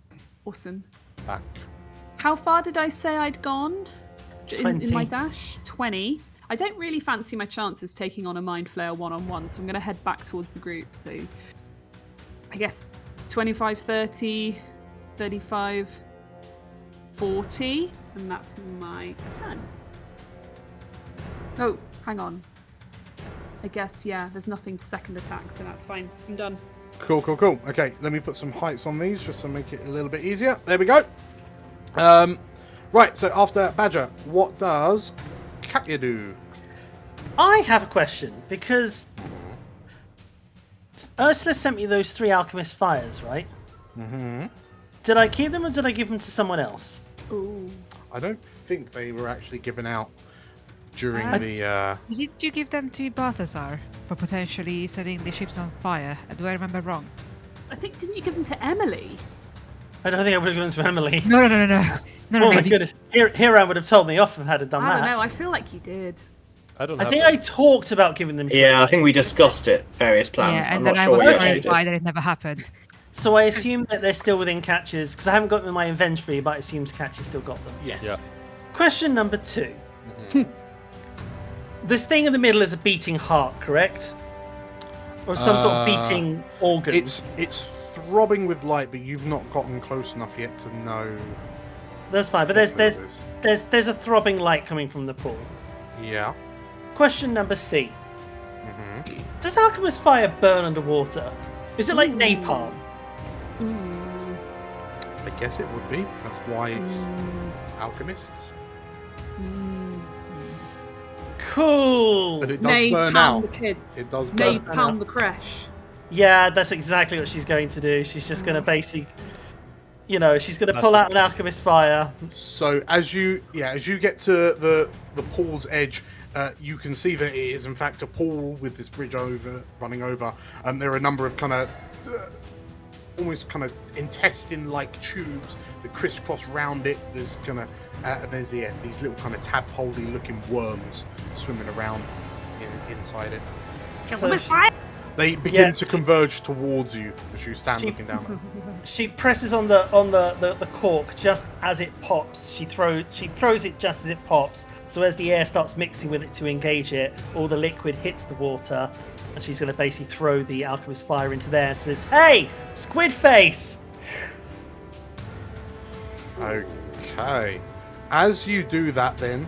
awesome back. How far did I say I'd gone in my 20. dash? 20. I don't really fancy my chances taking on a Mind Flayer one-on-one, so I'm going to head back towards the group. So I guess 25, 30, 35, 40, and that's my turn. Oh, hang on. I guess, yeah, there's nothing to second attack, so that's fine. I'm done. Cool. Okay, let me put some heights on these just to make it a little bit easier. There we go. Right, so after Badger, what does Katya do? I have a question, because Ursula sent me those 3 alchemist fires, right? Mm-hmm. Did I keep them or did I give them to someone else? Ooh. I don't think they were actually given out during Did you give them to Balthazar for potentially setting the ships on fire? Do I remember wrong? I think, didn't you give them to Emily? I don't think I would have given them to Emily. No. Oh my goodness. Hiram would have told me off if I had done that. I don't know, I feel like you did. I think I talked about giving them to Yeah, I think we discussed it, various plans. Yeah, and I'm then not I sure was we actually horrified did. that it never happened. So I assume that they're still within catches, because I haven't got them in my inventory, but I assume catches still got them. Yes. Yeah. Question number 2. This thing in the middle is a beating heart, correct? Or some sort of beating organ? It's throbbing with light, but you've not gotten close enough yet to know. That's fine, but there's a throbbing light coming from the pool. Yeah. Question number C. Does alchemist fire burn underwater? Is it like napalm? I guess it would be. That's why it's alchemists. Cool. But it does burn out. The kids. It does burn out. Napalm the crash. Yeah, that's exactly what she's going to do. She's just going to basically, she's going to pull out an alchemist fire. So as you get to the pool's edge, you can see that it is in fact a pool with this bridge running over. There are a number of kind of almost kind of intestine-like tubes that crisscross round it. There's these little kind of tadpole-y looking worms swimming around inside it. They begin to converge towards you as you stand looking down at it. She presses on the cork just as it pops. She throws it just as it pops. So as the air starts mixing with it to engage it, all the liquid hits the water, and she's going to basically throw the alchemist fire into there and says, "Hey, squid face!" Okay. As you do that, then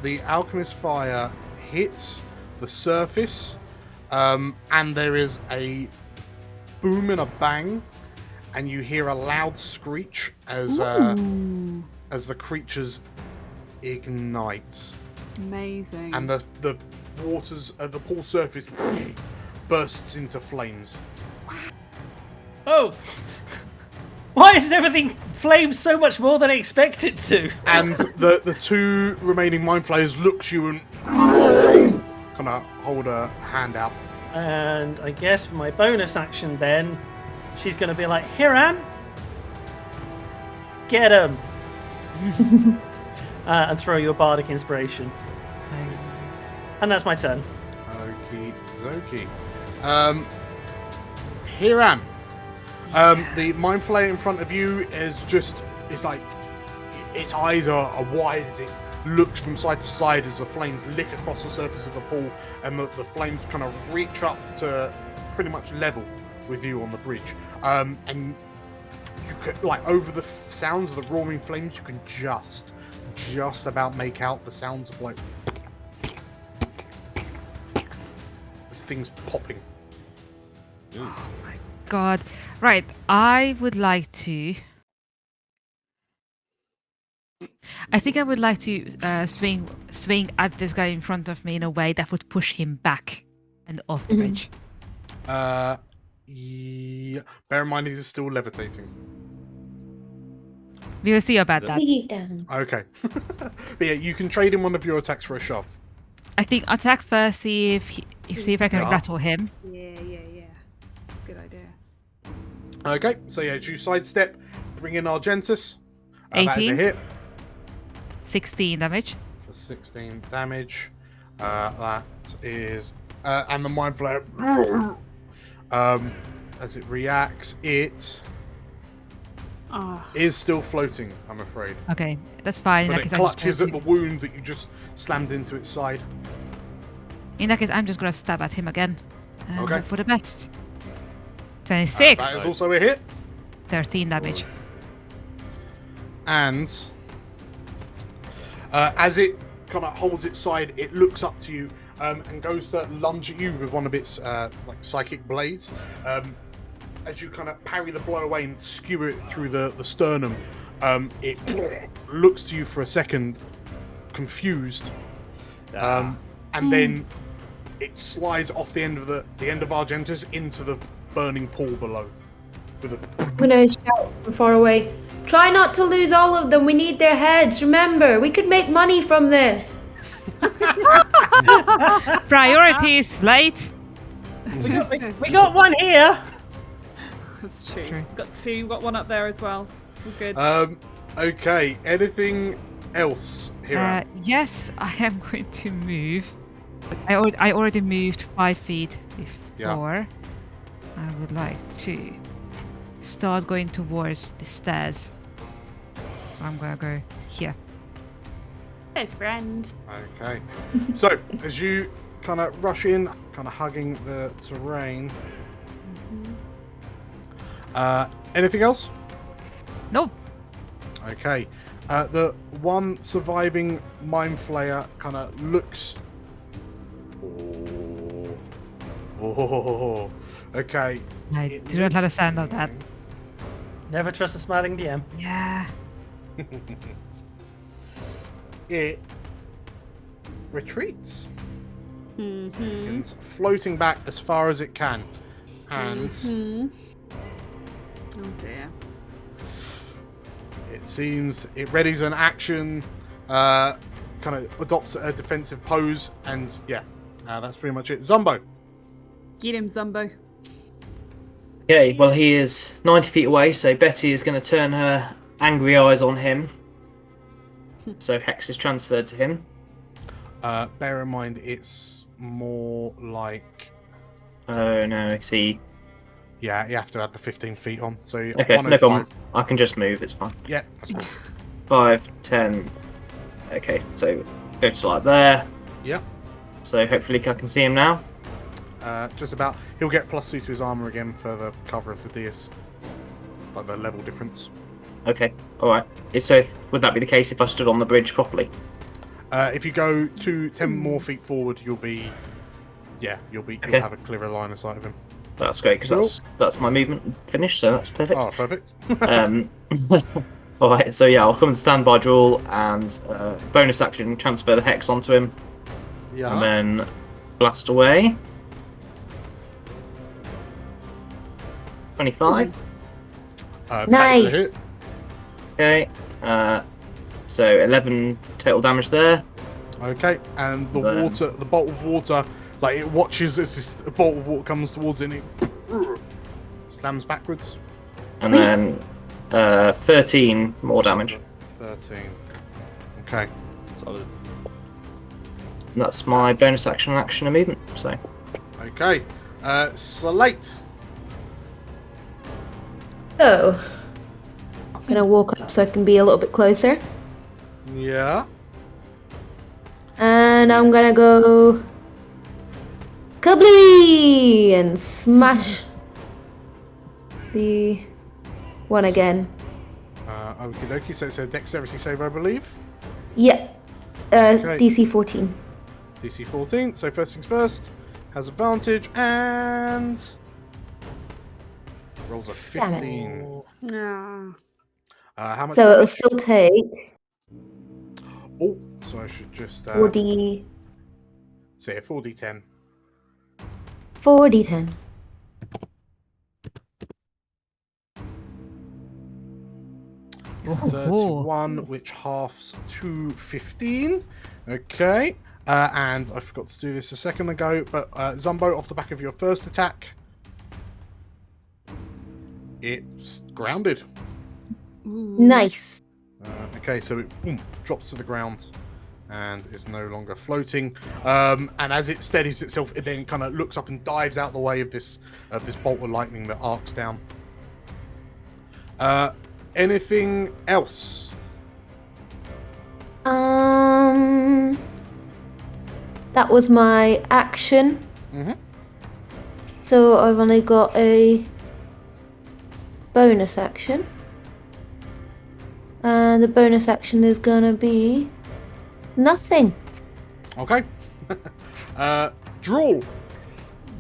the alchemist fire hits the surface, and there is a boom and a bang, and you hear a loud screech as the creatures ignite. Amazing. And the waters the pool surface bursts into flames. Oh! Why is everything flame so much more than I expected to? And the 2 remaining mind flayers look at you and kind of hold a hand out. And I guess for my bonus action then, she's going to be like, "Hiram, get him!" And throw you a bardic inspiration. And that's my turn. Okie dokie. Hiram. The mind flayer in front of you it's like its eyes are wide as it looks from side to side as the flames lick across the surface of the pool, and the flames kind of reach up to pretty much level with you on the bridge. And you could, like, over the sounds of the roaring flames, you can just about make out the sounds of like as things popping. Oh my god. Right, I would like to... I think I would like to swing at this guy in front of me in a way that would push him back and off the bridge. Yeah. Bear in mind he's still levitating. We will see about that. Leave down. Okay. But yeah, you can trade in one of your attacks for a shove. I think attack first, see if I can Yeah. rattle him. Yeah. Good idea. Okay, so yeah, as you sidestep, bring in Argentus. That is a 18. hit 16 damage. for 16 damage. That is... and the Mind Flare... as it reacts, it is still floating, I'm afraid. Okay, that's fine. In But that it case, I'm just clutches going at the wound that you just slammed into its side. In that case, I'm just gonna stab at him again. And Okay. hope for the best. 26. That is also a hit. 13 damage. And as it kind of holds its side, it looks up to you and goes to lunge at you with one of its like psychic blades. As you kind of parry the blow away and skewer it through the sternum, it looks to you for a second, confused, and then it slides off the end of Argentus into the burning pool below. With a I'm gonna shout from far away. Try not to lose all of them. We need their heads. Remember, we could make money from this. Priorities, late. We got one here. That's true. Got two. Got one up there as well. We're good. Okay. Anything else here? Yes, I am going to move. I already moved 5 feet before. I would like to start going towards the stairs. So I'm gonna go here. Hey, friend. Okay. So, as you kind of rush in, kind of hugging the terrain. Anything else? Nope. Okay. The one surviving Mind Flayer kind of looks... Oh. Okay. I do not understand of that. Never trust a smiling DM. Yeah. It retreats. Mm-hmm. Begins floating back as far as it can. And Oh dear. it seems it readies an action, kind of adopts a defensive pose, and yeah, that's pretty much it. Zumbo. Get him, Zumbo. Okay, well, he is 90 feet away, so Betty is going to turn her angry eyes on him. So Hex is transferred to him. Bear in mind, it's more like... Oh no, see. Yeah, you have to add the 15 feet on. So Okay, no 105. problem. I can just move, it's fine. Yeah, that's cool. 5, 10. Okay, so go to like there. Yep. So hopefully I can see him now. Just about. He'll get +2 to his armor again for the cover of the dais. Like the level difference. Okay, alright. So would that be the case if I stood on the bridge properly? If you go 10 more feet forward, you'll have a clearer line of sight of him. That's great, because that's my movement finished, so that's perfect. Oh, perfect. Alright, so yeah, I'll come and stand by draw and bonus action transfer the hex onto him. Yeah. And then blast away. 25. Nice. Okay. So 11 total damage there. Okay, and the bolt of water, like it watches as this bolt of water comes towards it and it slams backwards. And then 13 more damage. 13. Okay. Solid. And that's my bonus action and movement. So. Okay. Slate. So, I'm gonna walk up so I can be a little bit closer. Yeah. And I'm gonna go kablee and smash the one again. Okie dokie, so it's a dexterity save, I believe. Yep. It's DC 14. DC 14, so first things first, has advantage and rolls a 15. No. How much? So it'll damage? still take Oh, so I should just 4D. say a 4d10. 4D10. 31, which halves to 15. Okay. And I forgot to do this a second ago, but Zumbo, off the back of your first attack, it's grounded. Nice. Okay, so it boom, drops to the ground and is no longer floating. And as it steadies itself, it then kind of looks up and dives out the way of this bolt of lightning that arcs down. Anything else? That was my action. Mm-hmm. So I've only got a bonus action. And the bonus action is gonna be nothing. Okay. Drool.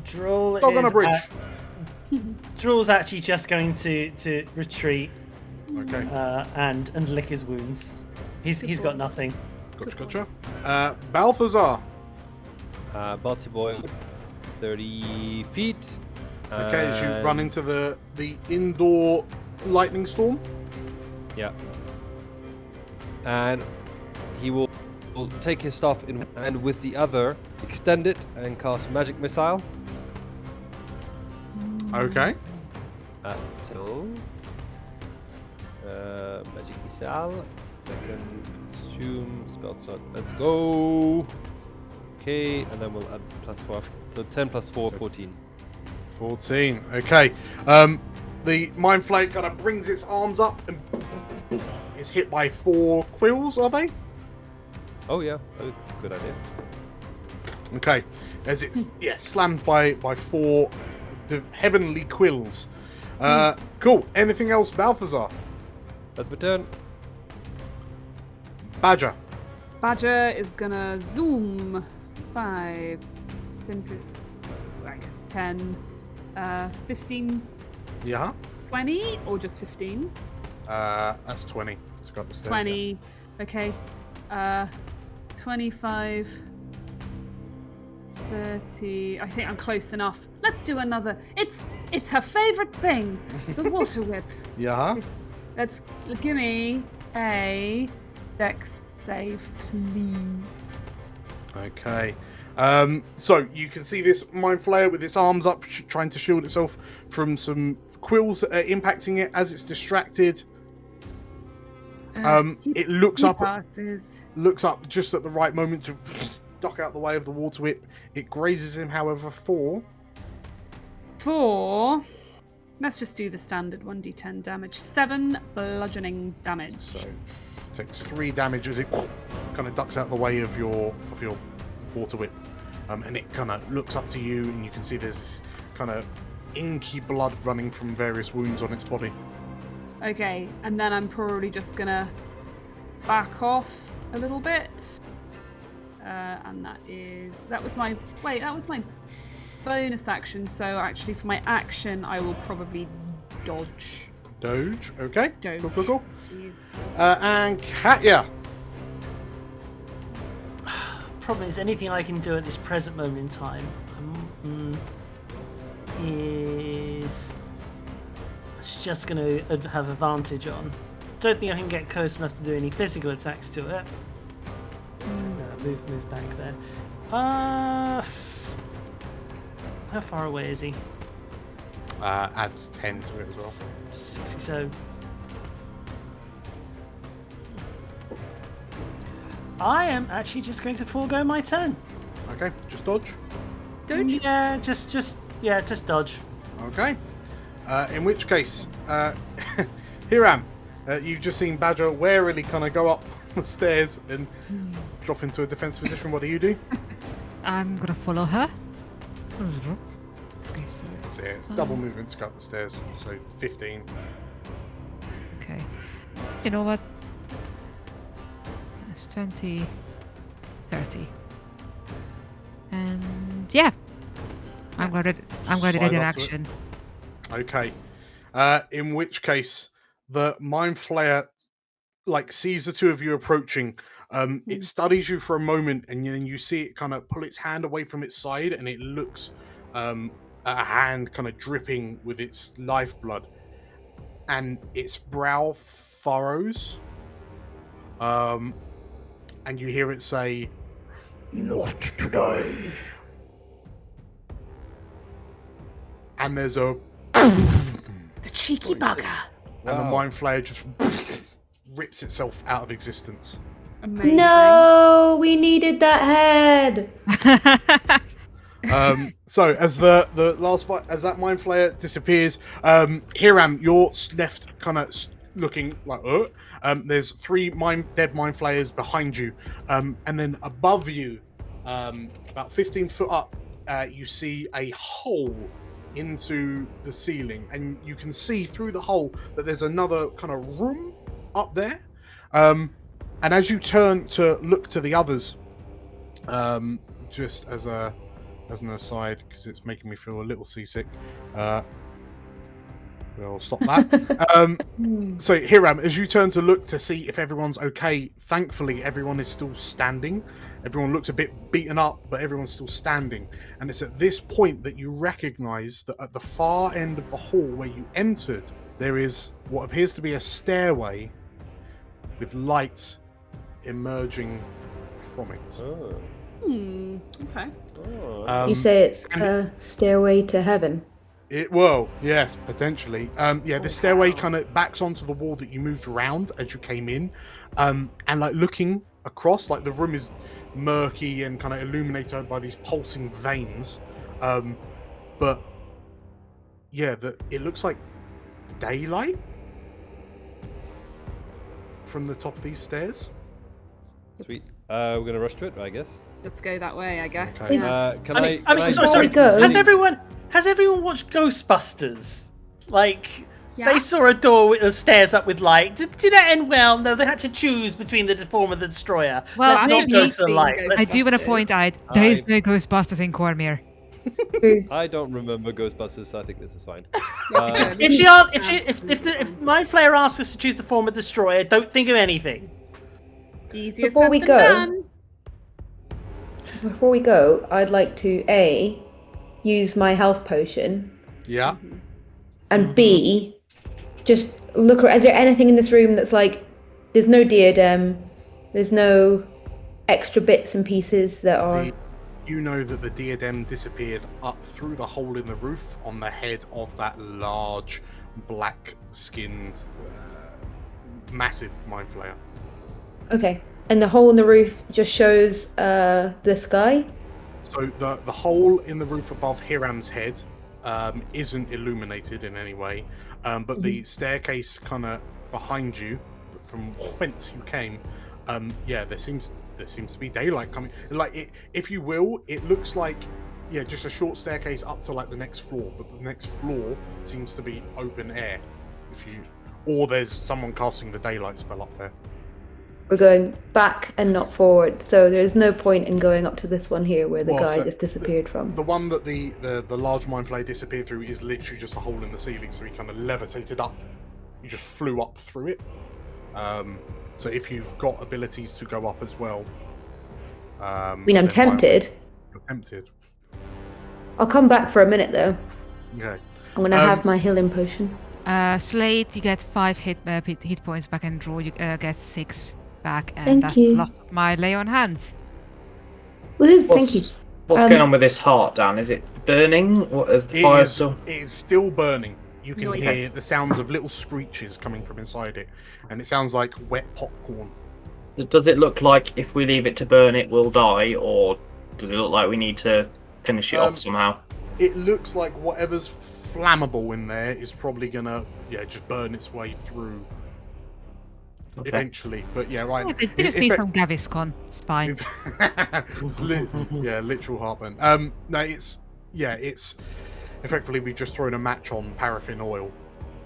Drool Dog on a is bridge. Drool's actually just going to retreat. Okay. And lick his wounds. He's got nothing. Gotcha. Balthazar. Balti boy, 30 feet. Okay, as you run into the indoor lightning storm. Yeah. And he will take his staff in and with the other extend it and cast magic missile. Okay. So magic missile. Second consume spell slot. Let's go. Okay, and then we'll add +4. So 10 + 4, 14. 14. Okay. The Mind Flake kind of brings its arms up and is hit by 4 quills, are they? Oh yeah, good idea. Okay. As it's slammed by 4 heavenly quills. Cool. Anything else, Balthazar? That's my turn. Badger. Badger is gonna zoom 5, 10, I guess 10, 15, Yeah. 20, or just 15? That's 20. It's got the stairs, 20, okay. 25, 30. I think I'm close enough. Let's do another. It's her favorite thing, the water whip. Yeah. Let's give me a dex save, please. Okay. So you can see this Mind Flayer with its arms up, trying to shield itself from some quills that are impacting it as it's distracted. It looks up just at the right moment to duck out the way of the water whip. It grazes him, however, for 4. Let's just do the standard 1d10 damage. 7 bludgeoning damage. So takes 3 damage as it kind of ducks out the way of your water whip, and it kind of looks up to you, and you can see there's this kind of inky blood running from various wounds on its body. Okay, and then I'm probably just gonna back off a little bit. And that was my bonus action, so actually for my action I will probably dodge. Doge, okay. Doge. Cool. Please. And Katya. Problem is, anything I can do at this present moment in time is it's just going to have advantage on. Don't think I can get close enough to do any physical attacks to it. No, move back there. How far away is he? Adds 10 to it as well. 60, so I am actually just going to forego my turn. Okay, just dodge. Dodge? Yeah, just dodge. Okay. In which case, Hiram, you've just seen Badger warily kind of go up the stairs and drop into a defensive position. What do you do? I'm gonna follow her. Okay, so Yeah, it's double movement to go up the stairs, so 15. okay. You know what? It's 20, 30. And yeah. I'm gonna ready Slide an up to it. action. Okay. In which case, the Mind Flayer sees the two of you approaching. It studies you for a moment, and then you see it kind of pull its hand away from its side, and it looks at a hand kind of dripping with its lifeblood. and its brow furrows. And you hear it say, Not today. and there's a, The cheeky bugger. and the Wow. mind flayer just rips itself out of existence. Amazing. No, we needed that head. So as the last fight, as that mind flayer disappears, Hiram, you're left kind of looking like, there's 3 dead mind flayers behind you, and then above you, about 15 foot up, you see a hole into the ceiling, and you can see through the hole that there's another kind of room up there. And as you turn to look to the others, just as an aside, because it's making me feel a little seasick, we'll stop that. So Hiram, as you turn to look to see if everyone's okay, thankfully everyone is still standing. Everyone looks a bit beaten up, but everyone's still standing. And it's at this point that you recognize that at the far end of the hall where you entered, there is what appears to be a stairway with light emerging from it. Oh. Okay. Oh. You say it's a stairway to heaven. Well, yes, potentially. The stairway kind of backs onto the wall that you moved around as you came in, and like looking across, like the room is murky and kind of illuminated by these pulsing veins, but yeah, it looks like daylight from the top of these stairs. Sweet. We're gonna rush to it, I guess. Let's go that way, I guess. Okay. Yeah. Can I? Before we go- Has everyone watched Ghostbusters? Like, Yeah. they saw a door with stairs up with light. Did that end well? No, they had to choose between the Deformer and the Destroyer. Well, Let's I not think go we- to the light. I do want to point out there is no Ghostbusters in Cormyr. I don't remember Ghostbusters, so I think this is fine. If Mind Flayer asks us to choose the former Destroyer, don't think of anything. Easier Before said we than go- done. Before we go, I'd like to A, use my health potion, Yeah. and B, just look. Is there anything in this room that's like, there's no diadem, there's no extra bits and pieces that are. You know that the diadem disappeared up through the hole in the roof on the head of that large, black-skinned, massive mind flayer. Okay, and the hole in the roof just shows the sky. So the hole in the roof above Hiram's head isn't illuminated in any way, but the staircase kind of behind you, from whence you came, there seems to be daylight coming. Like it, if you will, it looks like just a short staircase up to like the next floor, but the next floor seems to be open air. Or there's someone casting the daylight spell up there. We're going back and not forward, so there's no point in going up to this one here where the Well, guy so just disappeared from. The one that the large mind flayer disappeared through is literally just a hole in the ceiling, so he kind of levitated up. He just flew up through it. So if you've got abilities to go up as well, I mean, I'm then tempted. You're tempted. I'll come back for a minute though. Okay. I'm gonna have my healing potion. Slate, you get 5 hit points back, and draw, you get 6 back, and Thank that's you. the last of my lay on hands. Woohoo! Thank you. What's going on with this heart, Dan? Is it burning? What is the fire still? It is still burning. You can Nice. hear the sounds of little screeches coming from inside it, and it sounds like wet popcorn. Does it look like if we leave it to burn, it will die, or does it look like we need to finish it off somehow? It looks like whatever's flammable in there is probably gonna just burn its way through eventually. But right. Yeah, they just need some Gaviscon. It's fine. It's literal heartburn. No, it's effectively we've just thrown a match on paraffin oil.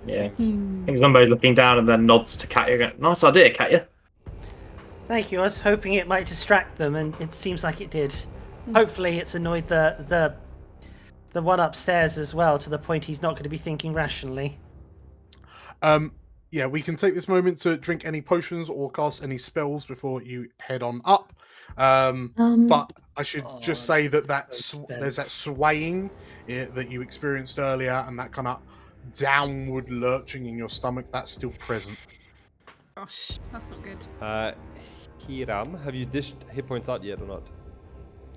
Yeah. I think somebody's looking down and then nods to Katya. Going, nice idea, Katya. Thank you. I was hoping it might distract them, and it seems like it did. Hopefully, it's annoyed the one upstairs as well, to the point he's not going to be thinking rationally. We can take this moment to drink any potions or cast any spells before you head on up. But I should just say that there's that swaying that you experienced earlier, and that kind of downward lurching in your stomach, that's still present. Gosh, that's not good. Hiram, have you dished hit points out yet or not?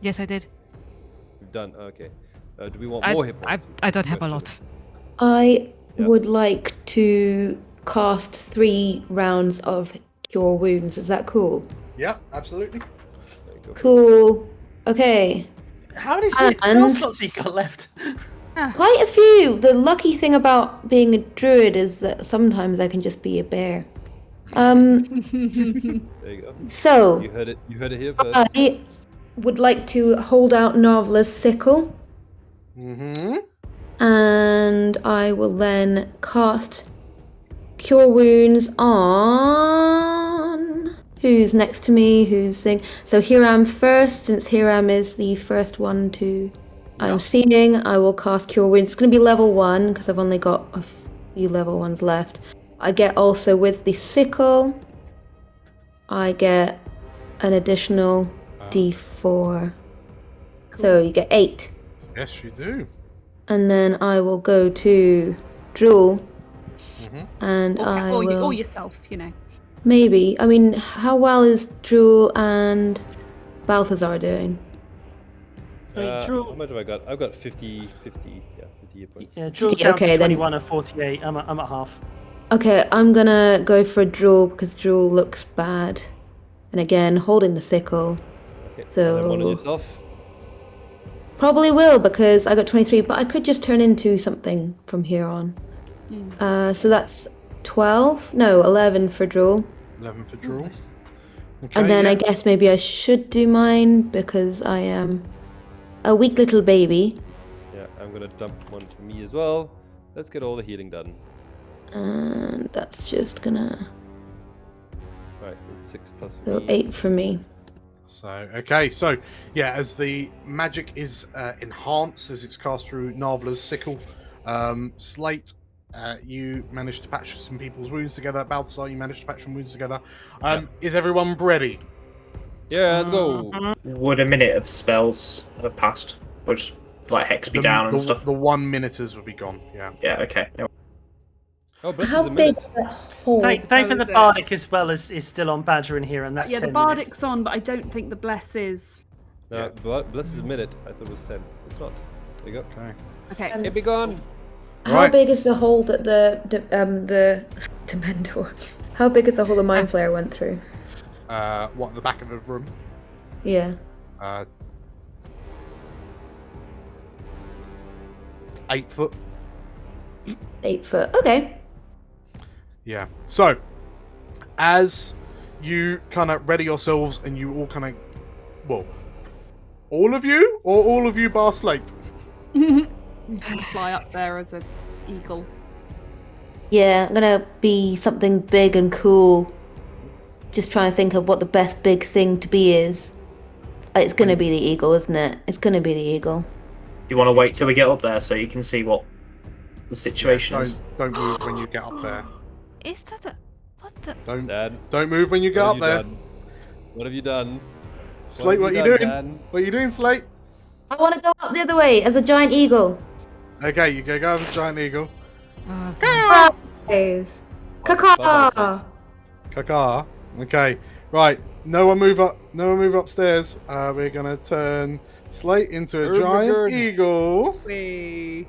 Yes, I did. You've done. Okay. Do we want more hit points? I don't That's the have a question. lot. I Yep. would like to cast 3 rounds of Cure Wounds. Is that cool? Yeah, absolutely. There you go. Cool. Okay. How many spell And- slots you got left? Quite a few. The lucky thing about being a druid is that sometimes I can just be a bear. There you go. So You heard it. You heard it here first. I would like to hold out Narvla's sickle, Mm-hmm. and I will then cast Cure Wounds on who's next to me. Who's thing? So Hiram first, since Hiram is the first one to I'm seeing. I will cast Cure Wounds. It's going to be level 1 because I've only got a few level 1s left. I get also with the sickle, I get an additional D4. So you get 8. Yes, you do. And then I will go to Drool. And I Or, will... or yourself, you know. Maybe. I mean, how well is Drool and Balthazar doing? Drew- How much have I got? I've got 50 hit points. Yeah, Drew's down Okay, to then- 21 of 48. I'm at half. Okay, I'm gonna go for Drool because Drool looks bad. And again, holding the sickle. Okay. So- And then one on yourself. Probably will because I got 23, but I could just turn into something from here on. So that's 12? No, 11 for Drool. 11 for draw. Okay, And then I yeah. guess maybe I should do mine because I am a weak little baby. Yeah, I'm gonna dump one for me as well. Let's get all the healing done. And that's just gonna... Right, it's 6 plus for So me. 8 for me. So, okay, so, yeah, as the magic is enhanced as it's cast through Narvla's sickle, Slate, you managed to patch some people's wounds together. Balthazar, you managed to patch some wounds together. Is everyone ready? Yeah, let's go. Would a minute of spells have passed? Would like Hex be down and stuff? The 1 minuters would be gone, yeah. Yeah, okay. Oh, bless How is a big minute. is that hole? Thankfully, the is it? Bardic as well is still on Badger in here, and that's Yeah, 10 the Bardic's minutes. on, but I don't think the Bless is. No, but bless is a minute. I thought it was 10. It's not. There you go. Okay. Okay. It be gone. How Right. big is the hole that the Dementor? How big is the hole the Mind Flayer went through? What, the back of the room? Yeah. 8 foot. 8 foot. Okay. Yeah. So, as you kind of ready yourselves and you all kind of, well, all of you or all of you bar Slate? I'm just gonna fly up there as an eagle. Yeah, I'm gonna be something big and cool. Just trying to think of what the best big thing to be is. It's gonna be the eagle, isn't it? It's gonna be the eagle. You want to wait till we get up there so you can see what the situation is? Don't move when you get up there. Is that a... What the... Dad, Don't move when you get what up have there. you done? What have you done? Slate, what are you have doing? done, What are you doing, Slate? I want to go up the other way as a giant eagle. Okay, you go as a giant eagle. Guys. Bye-bye, Caca. Kaka. Okay. Right. No one move up. No one move upstairs. We're gonna turn Slate into a giant Ermagerd. eagle. Wee.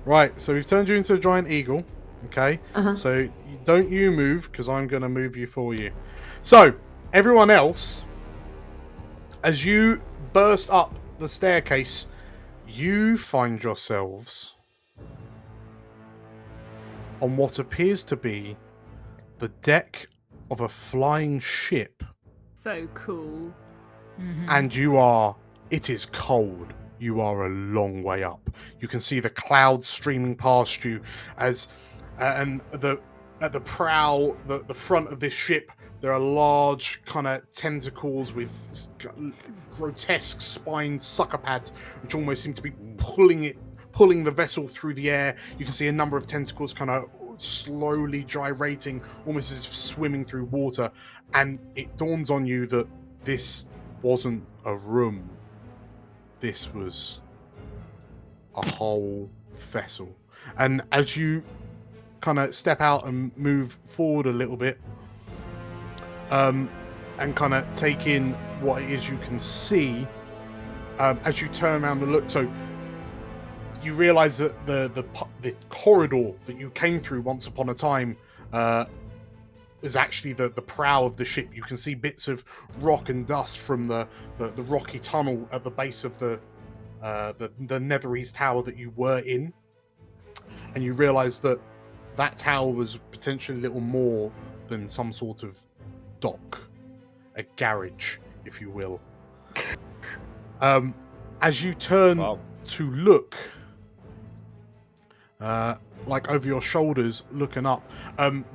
Right. So we've turned you into a giant eagle. Okay. Uh-huh. So don't you move because I'm gonna move you for you. So everyone else, as you burst up the staircase, you find yourselves on what appears to be the deck of a flying ship. So cool. And it is cold. You are a long way up. You can see the clouds streaming past you as, and at the prow, the front of this ship, there are large kind of tentacles with grotesque spined sucker pads, which almost seem to be pulling the vessel through the air. You can see a number of tentacles kind of slowly gyrating, almost as if swimming through water. And it dawns on you that this wasn't a room. This was a whole vessel. And as you kind of step out and move forward a little bit, and kind of take in what it is you can see, as you turn around and look, so you realize that the corridor that you came through once upon a time is actually the prow of the ship. You can see bits of rock and dust from the rocky tunnel at the base of the Emissaries tower that you were in, and you realize that tower was potentially a little more than some sort of dock, a garage, if you will. As you turn to look, like over your shoulders, looking up,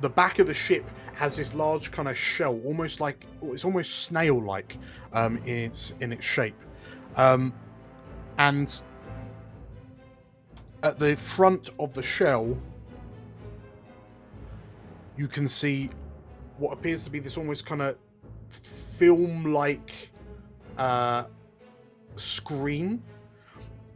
the back of the ship has this large kind of shell, almost like it's almost snail-like in its shape, and at the front of the shell, you can see what appears to be this almost kind of film-like screen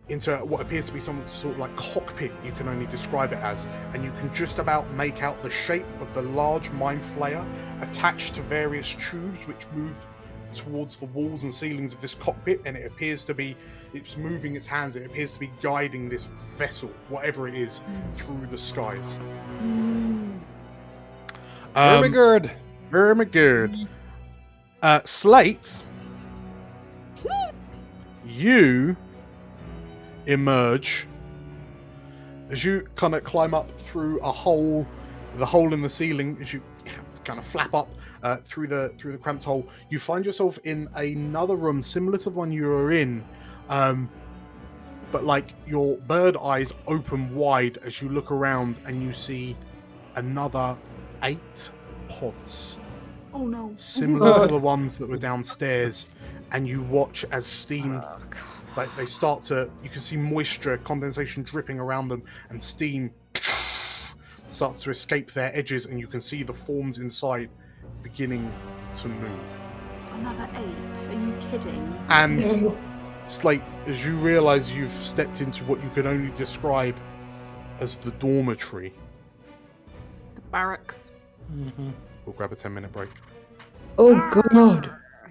into what appears to be some sort of like cockpit, you can only describe it as, and you can just about make out the shape of the large mind flayer attached to various tubes which move towards the walls and ceilings of this cockpit, and it appears to be, it's moving its hands, it appears to be guiding this vessel, whatever it is, through the skies. Ermagerd. Slate, you emerge as you kind of climb up through the hole in the ceiling. As you kind of flap up through the cramped hole, you find yourself in another room similar to the one you were in, but like your bird eyes open wide as you look around and you see another 8 pods. Oh no. Similar to the ones that were downstairs, and you watch as steam, they start to, you can see moisture, condensation dripping around them, and steam starts to escape their edges, and you can see the forms inside beginning to move. Another 8? Are you kidding? And Slate, as you realise you've stepped into what you can only describe as the dormitory. The barracks. Mm-hmm. We'll grab a 10-minute break. Oh god.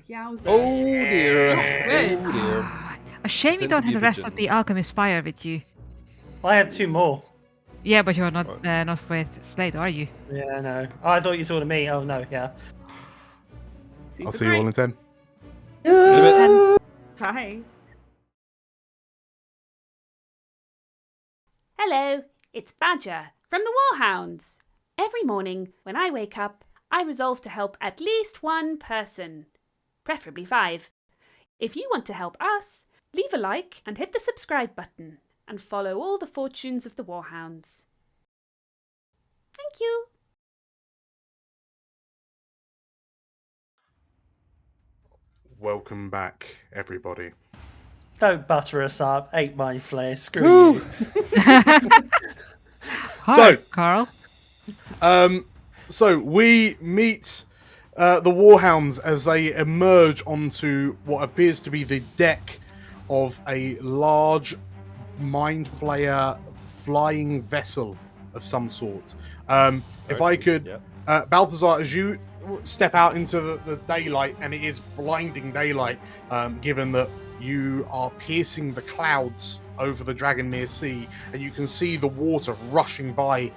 Yowza. Oh dear. Good. Oh dear. A shame you don't have the rest of the alchemist fire with you. I have 2 more. Yeah, but you're not not with Slade, are you? Yeah, no. Oh, I thought you saw me. Oh no, yeah. I'll see you all in 10. Hi. Hello, it's Badger from the Warhounds. Every morning when I wake up, I resolve to help at least one person, preferably 5. If you want to help us, leave a like and hit the subscribe button, and follow all the fortunes of the Warhounds. Thank you. Welcome back, everybody. Don't butter us up. 8 mind flares. Screw you. Hi, Carl. So we meet the Warhounds as they emerge onto what appears to be the deck of a large mind flayer flying vessel of some sort. If I could, Balthazar, as you step out into the daylight, and it is blinding daylight, given that you are piercing the clouds over the Dragonmere Sea, and you can see the water rushing by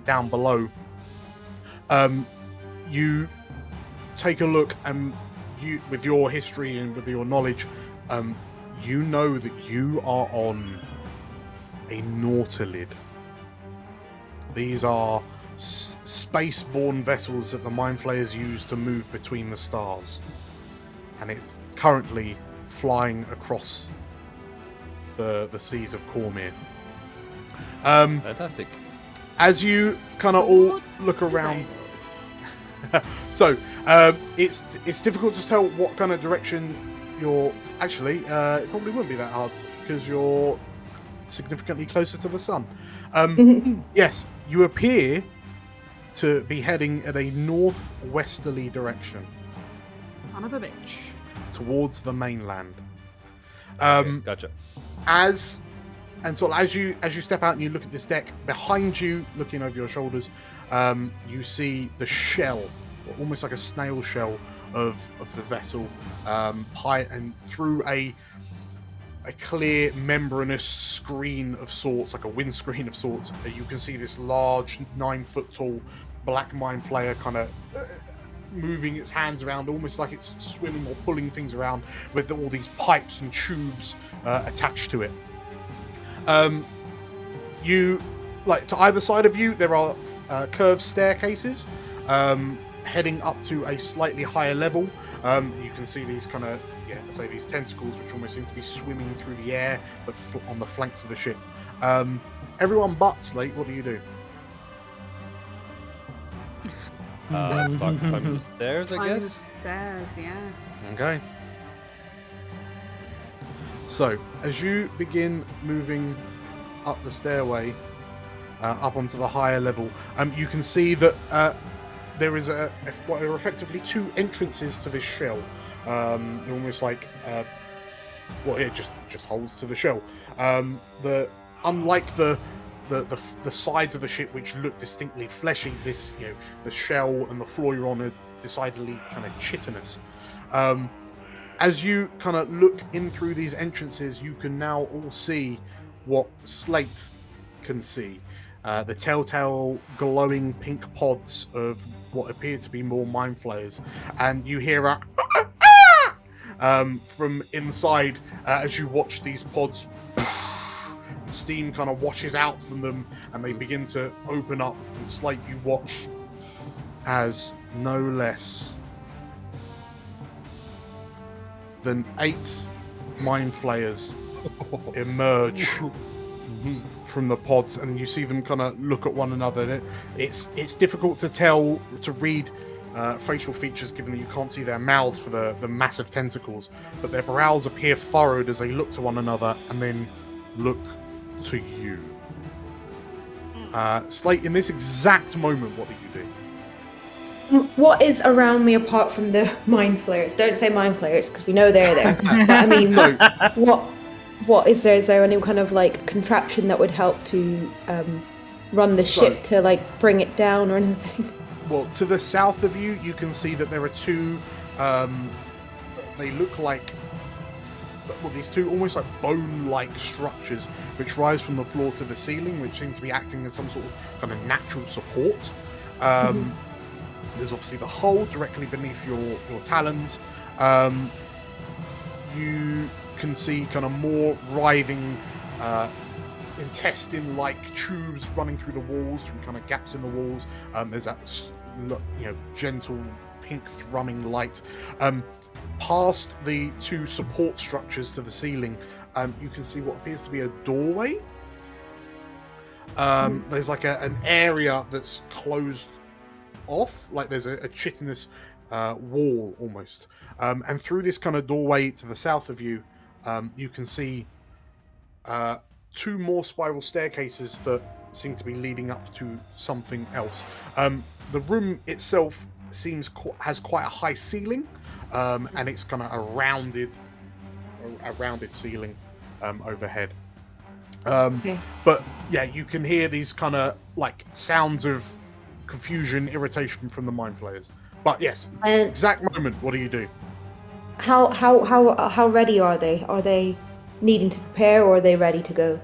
down below. You take a look, and you, with your history and with your knowledge, you know that you are on a Nautilid. These are space-borne vessels that the Mind Flayers use to move between the stars, and it's currently flying across the seas of Cormyr. Fantastic. As you kind of all look around, so it's difficult to tell what kind of direction you're. Actually, it probably wouldn't be that hard because you're significantly closer to the sun. Yes, you appear to be heading at a northwesterly direction. Son of a bitch. Towards the mainland. Okay, gotcha. As And so as you step out and you look at this deck behind you, looking over your shoulders, you see the shell, almost like a snail shell of the vessel, and through a clear membranous screen of sorts, like a windscreen of sorts, you can see this large 9-foot tall black mind flayer kind of moving its hands around, almost like it's swimming or pulling things around with all these pipes and tubes attached to it. You, like, to either side of you, there are curved staircases heading up to a slightly higher level. You can see these kind of, these tentacles, which almost seem to be swimming through the air, but on the flanks of the ship. Everyone but Slate, what do you do? Start climbing the stairs, I Climb guess. the stairs, yeah. Okay. So, as you begin moving up the stairway, up onto the higher level, you can see that there is what are effectively 2 entrances to this shell. They're almost like, it just holds to the shell. Unlike the sides of the ship, which look distinctly fleshy, this, the shell and the floor you're on are decidedly kind of chitinous. As you kind of look in through these entrances, you can now all see what Slate can see. The telltale glowing pink pods of what appear to be more mind flayers. And you hear a from inside as you watch these pods. Steam kind of washes out from them and they begin to open up, and Slate, you watch as no less than 8 mind flayers emerge from the pods, and you see them kind of look at one another. It's difficult to read facial features, given that you can't see their mouths for the massive tentacles, but their brows appear furrowed as they look to one another and then look to you. Slate, in this exact moment, what do you do? What is around me apart from the mind flayers? Don't say mind flayers, because we know they're there. But I mean, what is there? Is there any kind of like contraption that would help to run the ship to like bring it down or anything? Well, to the south of you, you can see that there are 2. They look like, these 2 almost like bone-like structures which rise from the floor to the ceiling, which seem to be acting as some sort of kind of natural support. There's obviously the hull directly beneath your talons. You can see kind of more writhing intestine-like tubes running through the walls, through kind of gaps in the walls. There's that gentle pink thrumming light. Past the 2 support structures to the ceiling, you can see what appears to be a doorway. There's like an area that's closed off, like there's a chitinous wall almost. And through this kind of doorway to the south of you, you can see 2 more spiral staircases that seem to be leading up to something else. The room itself has quite a high ceiling, and it's kind of a rounded ceiling overhead. Okay. But yeah, you can hear these kind of like sounds of confusion, irritation from the mind flayers. But yes, exact moment. What do you do? How ready are they? Are they needing to prepare, or are they ready to go?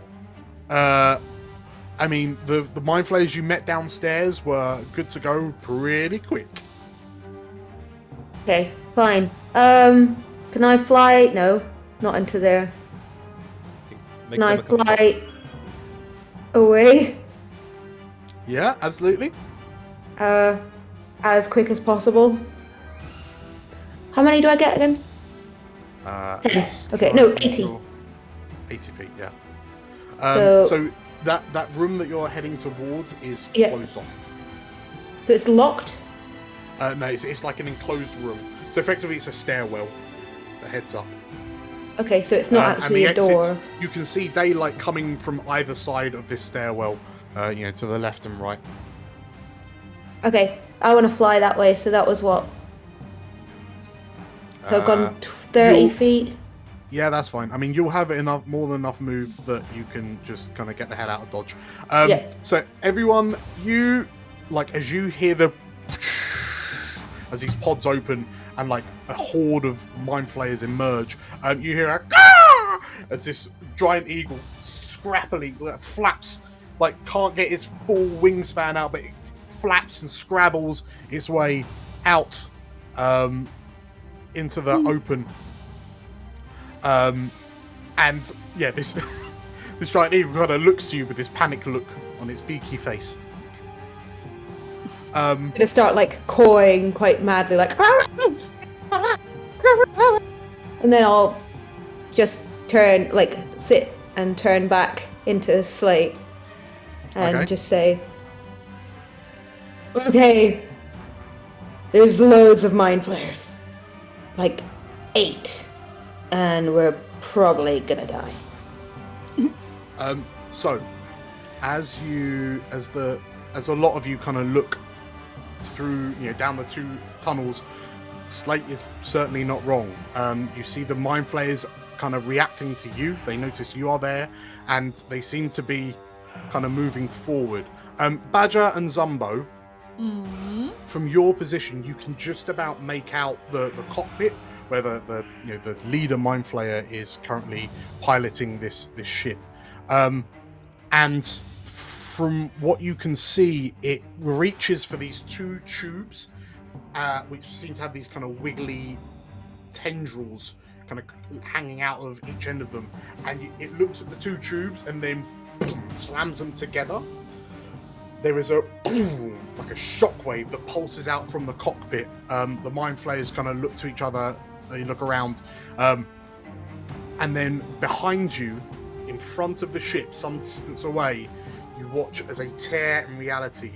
I mean, the mind flayers you met downstairs were good to go pretty quick. Okay, fine. Can I fly? No, not into there. Can I fly away? Yeah, absolutely. As quick as possible. How many do I get again? 10. Okay, no, 80. 80 feet, yeah. So that room that you're heading towards is Yeah. closed off. So it's locked? No, it's like an enclosed room. So effectively, it's a stairwell that heads up. Okay, so it's not actually a door. You can see daylight coming from either side of this stairwell, to the left and right. Okay, I want to fly that way, so that was what? So I've gone 30 feet? Yeah, that's fine. I mean, you'll have more than enough move that you can just kind of get the hell out of dodge. Yeah. So everyone, as you hear as these pods open and like a horde of mind flayers emerge, you hear a Gah! As this giant eagle scrappily flaps, like can't get its full wingspan out, but it flaps and scrabbles its way out into the open. And yeah, this giant eagle kind of looks to you with this panic look on its beaky face. I'm gonna start like cawing quite madly, like, and then I'll just sit and turn back into Slate and just say, okay, there's loads of mind flayers, like 8, and we're probably gonna die. So as a lot of you kind of look through, down the 2 tunnels, Slate is certainly not wrong. You see the mind flayers kind of reacting to you. They notice you are there, and they seem to be kind of moving forward. Badger and Zumbo, from your position, you can just about make out the cockpit where the leader mind flayer is currently piloting this ship. And from what you can see, it reaches for these 2 tubes, which seem to have these kind of wiggly tendrils kind of hanging out of each end of them. And it looks at the 2 tubes and then slams them together. There is like a shockwave that pulses out from the cockpit. The mind flayers kind of look to each other, they look around. And then behind you, in front of the ship, some distance away, you watch as a tear in reality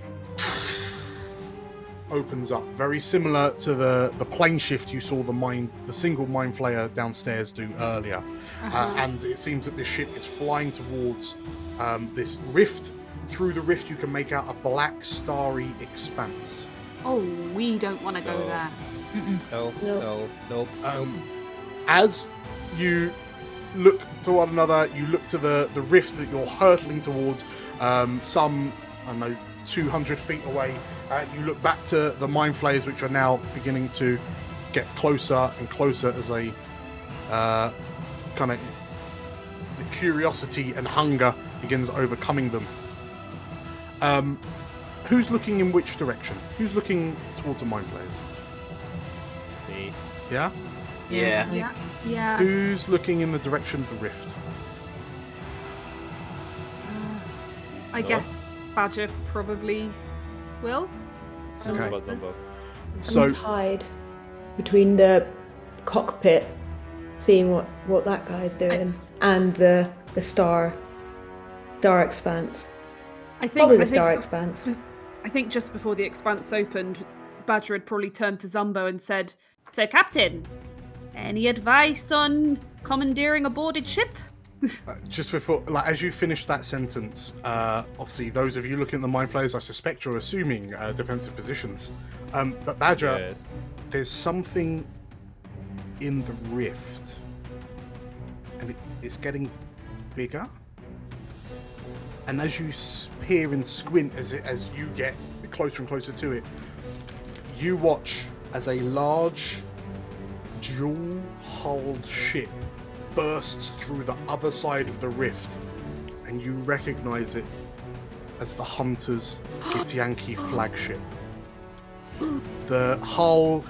opens up, very similar to the plane shift you saw the single mind flayer downstairs do earlier. And it seems that this ship is flying towards this rift. Through the rift, you can make out a black, starry expanse. Oh, we don't want to go there. No. As you look to one another, you look to the rift that you're hurtling towards, some, 200 feet away. You look back to the mind flayers, which are now beginning to get closer and closer as they kind of the curiosity and hunger begins overcoming them. Who's looking in which direction? Who's looking towards the mind flayers? Me. Yeah? Yeah. Who's looking in the direction of the rift? I guess Badger probably will. What about Zumbo? So I'm tied between the cockpit, seeing what that guy's doing, and the star expanse. Probably the star expanse. I think just before the expanse opened, Badger had probably turned to Zumbo and said, "So, Captain, any advice on commandeering a boarded ship?" just before, as you finish that sentence, obviously those of you looking at the mind flayers, I suspect you're assuming defensive positions. But Badger, Yes. there's something in the rift, and it's getting bigger. And as you peer and squint, as you get closer and closer to it, you watch as a large, dual-hulled ship bursts through the other side of the rift, and you recognize it as the Hunter's Githyanki flagship. The hull,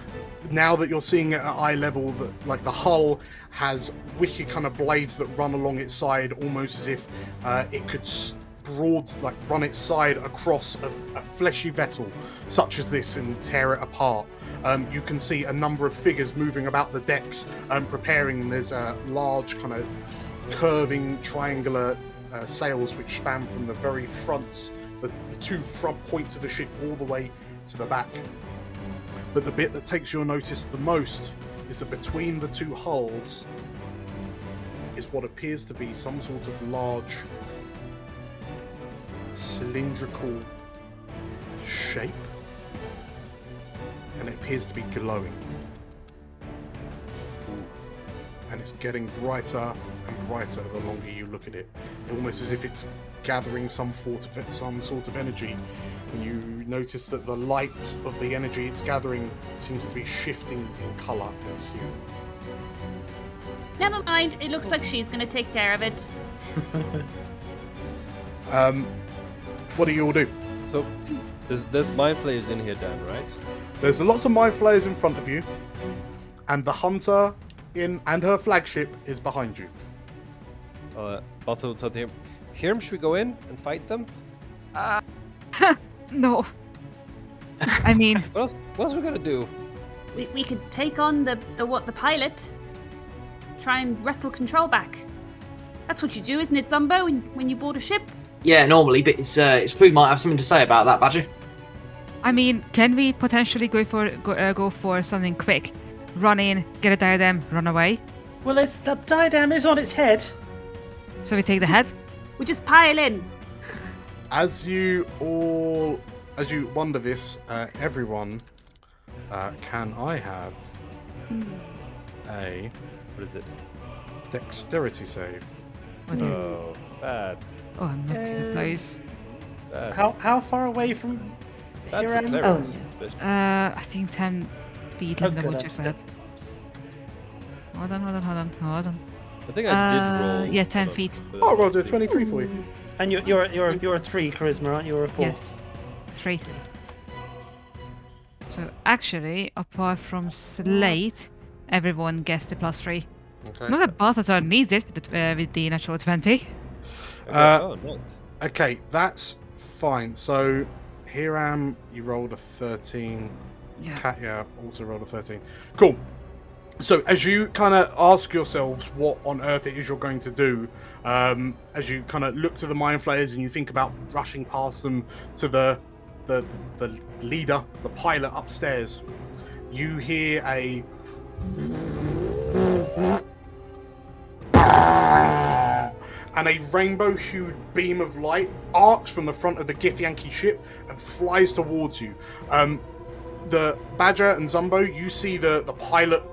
now that you're seeing it at eye level, the hull has wicked kind of blades that run along its side, almost as if it could run its side across a fleshy vessel such as this and tear it apart. You can see a number of figures moving about the decks, preparing. There's a large kind of curving triangular sails which span from the very fronts, the 2 front points of the ship all the way to the back. But the bit that takes your notice the most is that between the 2 hulls is what appears to be some sort of large cylindrical shape, and it appears to be glowing. and it's getting brighter and brighter the longer you look at it. Almost as if it's gathering some sort of energy. And you notice that the light of the energy it's gathering seems to be shifting in colour and hue. Never mind, it looks like she's going to take care of it. What do you all do? So, there's mind flayers in here, Dan, right? There's lots of mind flayers in front of you, and the hunter and her flagship is behind you. Both will tell him, Hirm, should we go in and fight them? No. I mean, What else are we gonna do? We could take on the pilot. Try and wrestle control back. That's what you do, isn't it, Zumbo, when you board a ship? Yeah, normally, but its crew might have something to say about that, Badger. I mean, can we potentially go for something quick? Run in, get a diadem, run away. Well, the diadem is on its head. So we take the head. We just pile in. As you wonder this, everyone, can I have a What is it? dexterity save? Oh, bad. Oh, I'm not close. Bad. How far away from Bad here for am I? clerics, especially. I think 10 feet. Oh, Let me double good, check I'm that. Hold on. I think I did roll. Yeah, 10 but- feet. but Oh, I rolled a 23 for you. And you're a 3 charisma, aren't you? Or a 4? Yes, 3. So actually, apart from Slate, everyone gets the +3. Okay. Not that Balthazar needs it with the natural 20. Oh, nice. Okay, that's fine. So, Hiram, you rolled a 13. Yeah. Katya also rolled a 13. Cool. So, as you kind of ask yourselves what on earth it is you're going to do, as you kind of look to the mind flayers and you think about rushing past them to the leader, the pilot upstairs, you hear a and a rainbow-hued beam of light arcs from the front of the Githyanki ship and flies towards you. The Badger and Zumbo, you see the pilot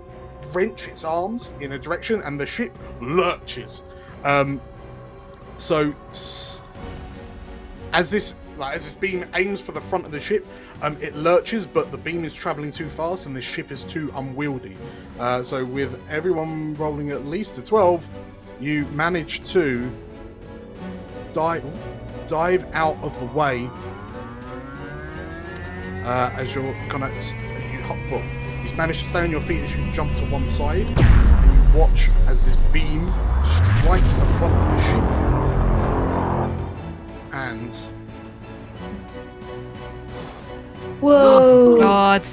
wrench its arms in a direction and the ship lurches. As this beam aims for the front of the ship, it lurches, but the beam is traveling too fast and the ship is too unwieldy. So with everyone rolling at least a 12, you manage to dive out of the way as you're kind of you manage to stay on your feet as you jump to one side, and you watch as this beam strikes the front of the ship, and Whoa! God.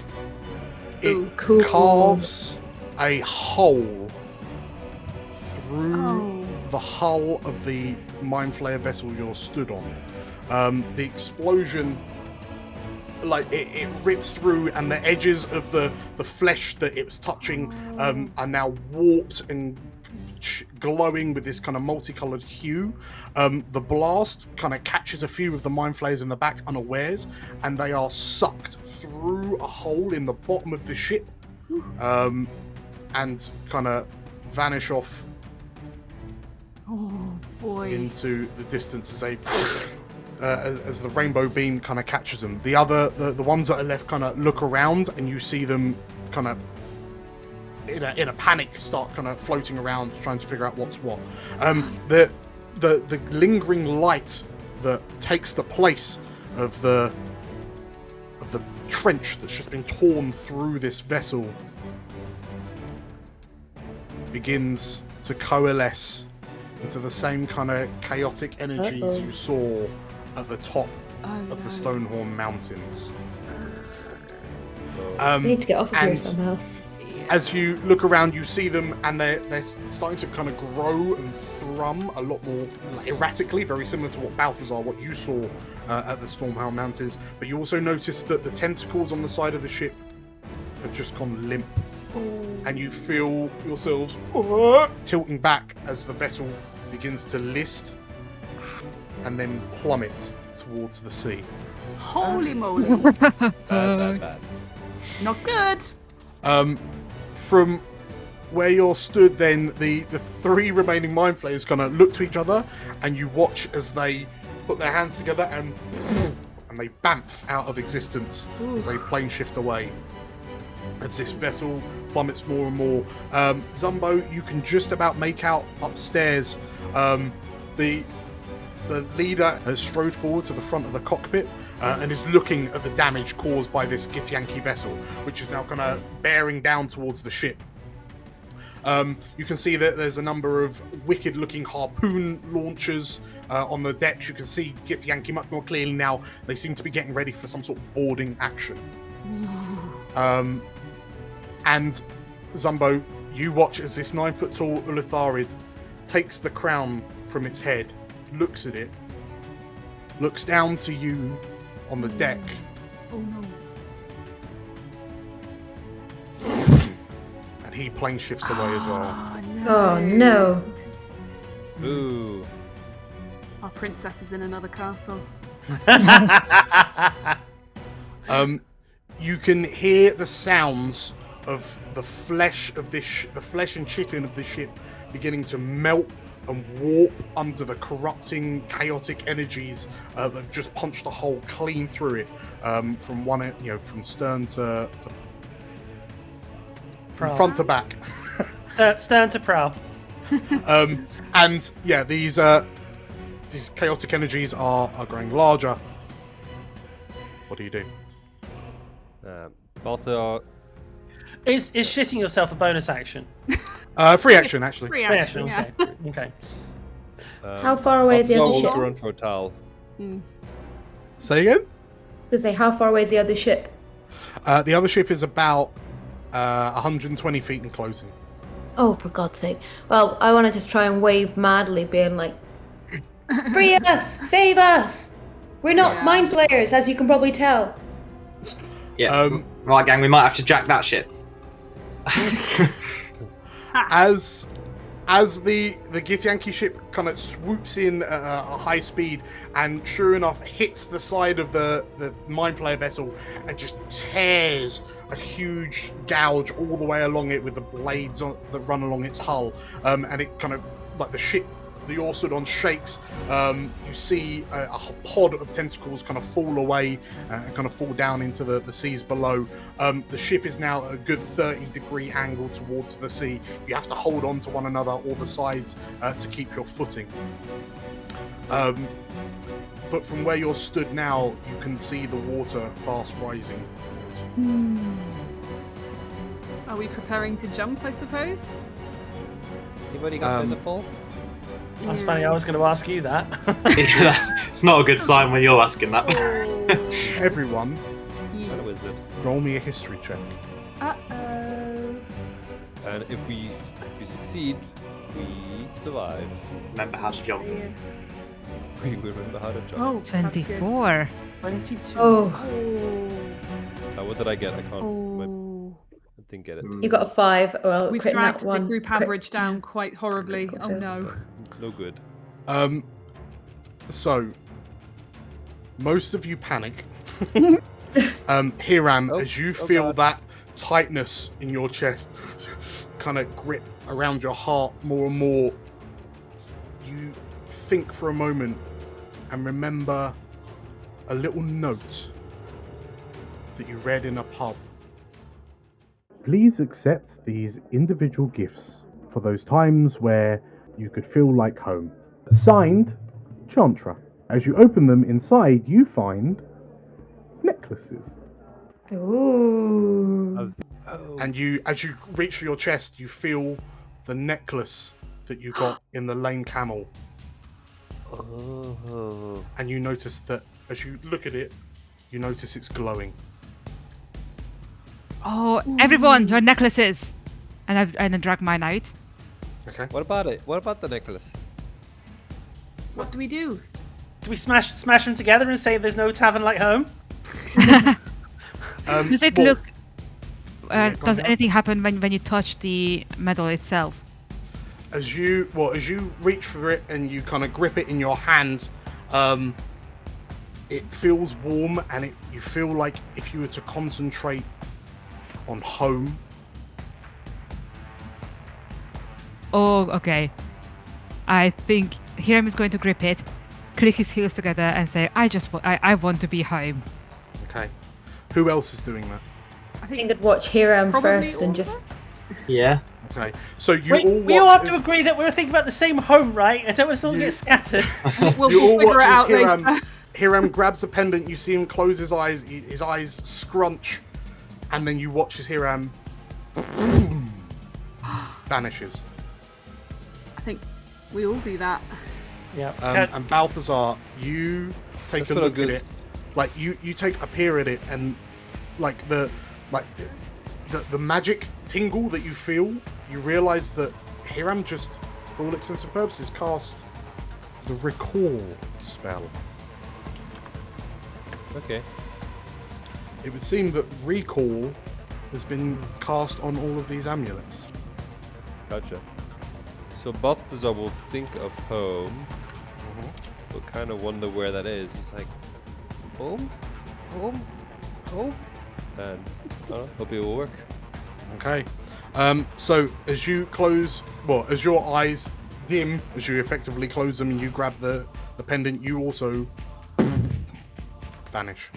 it cool. carves a hole through the hull of the Mind Flayer vessel you're stood on. The explosion, it rips through, and the edges of the flesh that it was touching are now warped and glowing with this kind of multicolored hue. The blast kind of catches a few of the Mind Flayers in the back unawares, and they are sucked through a hole in the bottom of the ship, and kind of vanish off into the distance as they as the rainbow beam kind of catches them. The ones that are left kind of look around, and you see them kind of in a panic start kind of floating around trying to figure out what's what. The lingering light that takes the place of the trench that's just been torn through this vessel begins to coalesce into the same kind of chaotic energies you saw at the top of the Stonehorn Mountains. I need to get off of here and somehow. as you look around, you see them, and they're starting to kind of grow and thrum a lot more erratically, very similar to what you saw at the Stormhound Mountains. But you also notice that the tentacles on the side of the ship have just gone limp, and you feel yourselves tilting back as the vessel begins to list and then plummet towards the sea. Holy moly. Bad. Not good. From where you're stood, then the three remaining mind flayers kind of look to each other, and you watch as they put their hands together and they bamf out of existence as they plane shift away. As this vessel plummets more and more. Zumbo, you can just about make out upstairs. The leader has strode forward to the front of the cockpit and is looking at the damage caused by this Githyanki vessel, which is now kind of bearing down towards the ship. You can see that there's a number of wicked-looking harpoon launchers on the decks. You can see Githyanki much more clearly now. They seem to be getting ready for some sort of boarding action. And Zumbo, you watch as this 9-foot-tall Ulatharid takes the crown from its head, looks at it, looks down to you on the deck. Oh no. And he plane shifts away as well. Oh no. Ooh. Our princess is in another castle. You can hear the sounds of the flesh of the flesh and chitin of the ship beginning to melt and warp under the corrupting, chaotic energies that have just punched a hole clean through it, from one end, from stern to from front to back. Stern to prow. And yeah, these chaotic energies are growing larger. What do you do? Balthar. Is shitting yourself a bonus action? Free action, actually. Free action, yeah. Okay. How far away is the other ship? Run for a towel. Say again? To say, how far away is the other ship? The other ship is about 120 feet in closing. Oh, for God's sake. Well, I want to just try and wave madly, being like, free us! Save us! We're not mind flayers, as you can probably tell. Yeah. Right, gang, we might have to jack that ship. As the Githyanki ship kind of swoops in at a high speed and sure enough hits the side of the Mind Flayer vessel and just tears a huge gouge all the way along it with the blades that run along its hull, and it kind of, like the ship, the Orsodon shakes. You see a pod of tentacles kind of fall away and kind of fall down into the seas below. The ship is now at a good 30-degree angle towards the sea. You have to hold on to one another or the sides to keep your footing. But from where you're stood now, you can see the water fast rising. Are we preparing to jump, I suppose? Anybody got in the fall? That's funny, I was going to ask you that. It's not a good sign when you're asking that. Everyone, What a wizard. roll me a history check. Uh-oh. And if we succeed, we survive. Remember how to jump. We remember how to jump. Oh, 24. 22. Oh, What did I get? I can't. Oh. I didn't get it. you got a 5. Well, We've crit dragged that the one. group average down quite horribly. Oh no. No good. So most of you panic. Hiram, as you feel God. that tightness in your chest kind of grip around your heart more and more, you think for a moment and remember a little note that you read in a pub. Please accept these individual gifts for those times where you could feel like home. Signed, Chantra. As you open them, inside you find necklaces. Ooh. And as you reach for your chest, you feel the necklace that you got in the lame camel. Oh. And you notice that as you look at it, you notice it's glowing. Oh, everyone, your necklaces! And I drag mine out. Okay. What about it? What about the necklace? What do we do? Do we smash them together and say there's no tavern like home? Does it well, look... go does on. anything happen when you touch the medal itself? As you reach for it and you kind of grip it in your hands, it feels warm, and you feel like if you were to concentrate on home, Oh, okay. I think Hiram is going to grip it, click his heels together, and say, I want to be home. Okay. Who else is doing that? I think I'd watch Hiram Probably first and just. Yeah. Okay. So you We all watch have to as- agree that we're thinking about the same home, right? I don't want us all to get scattered. We'll you all figure watch it as out Hiram, later. Hiram grabs a pendant. You see him close his eyes. His eyes scrunch, and then you watch as Hiram vanishes. I think we all do that. Yeah. And Balthazar, you take That's a what I was look at gonna it. Like you take a peer at it, and like the magic tingle that you feel, you realise that Hiram just, for all intents and purposes, cast the recall spell. Okay. It would seem that recall has been cast on all of these amulets. Gotcha. So Balthazar will think of home, but kind of wonder where that is. He's like, home? Home? Home? And I don't know, hope it will work. Okay. So as you close, as your eyes dim, as you effectively close them and you grab the pendant, you also vanish.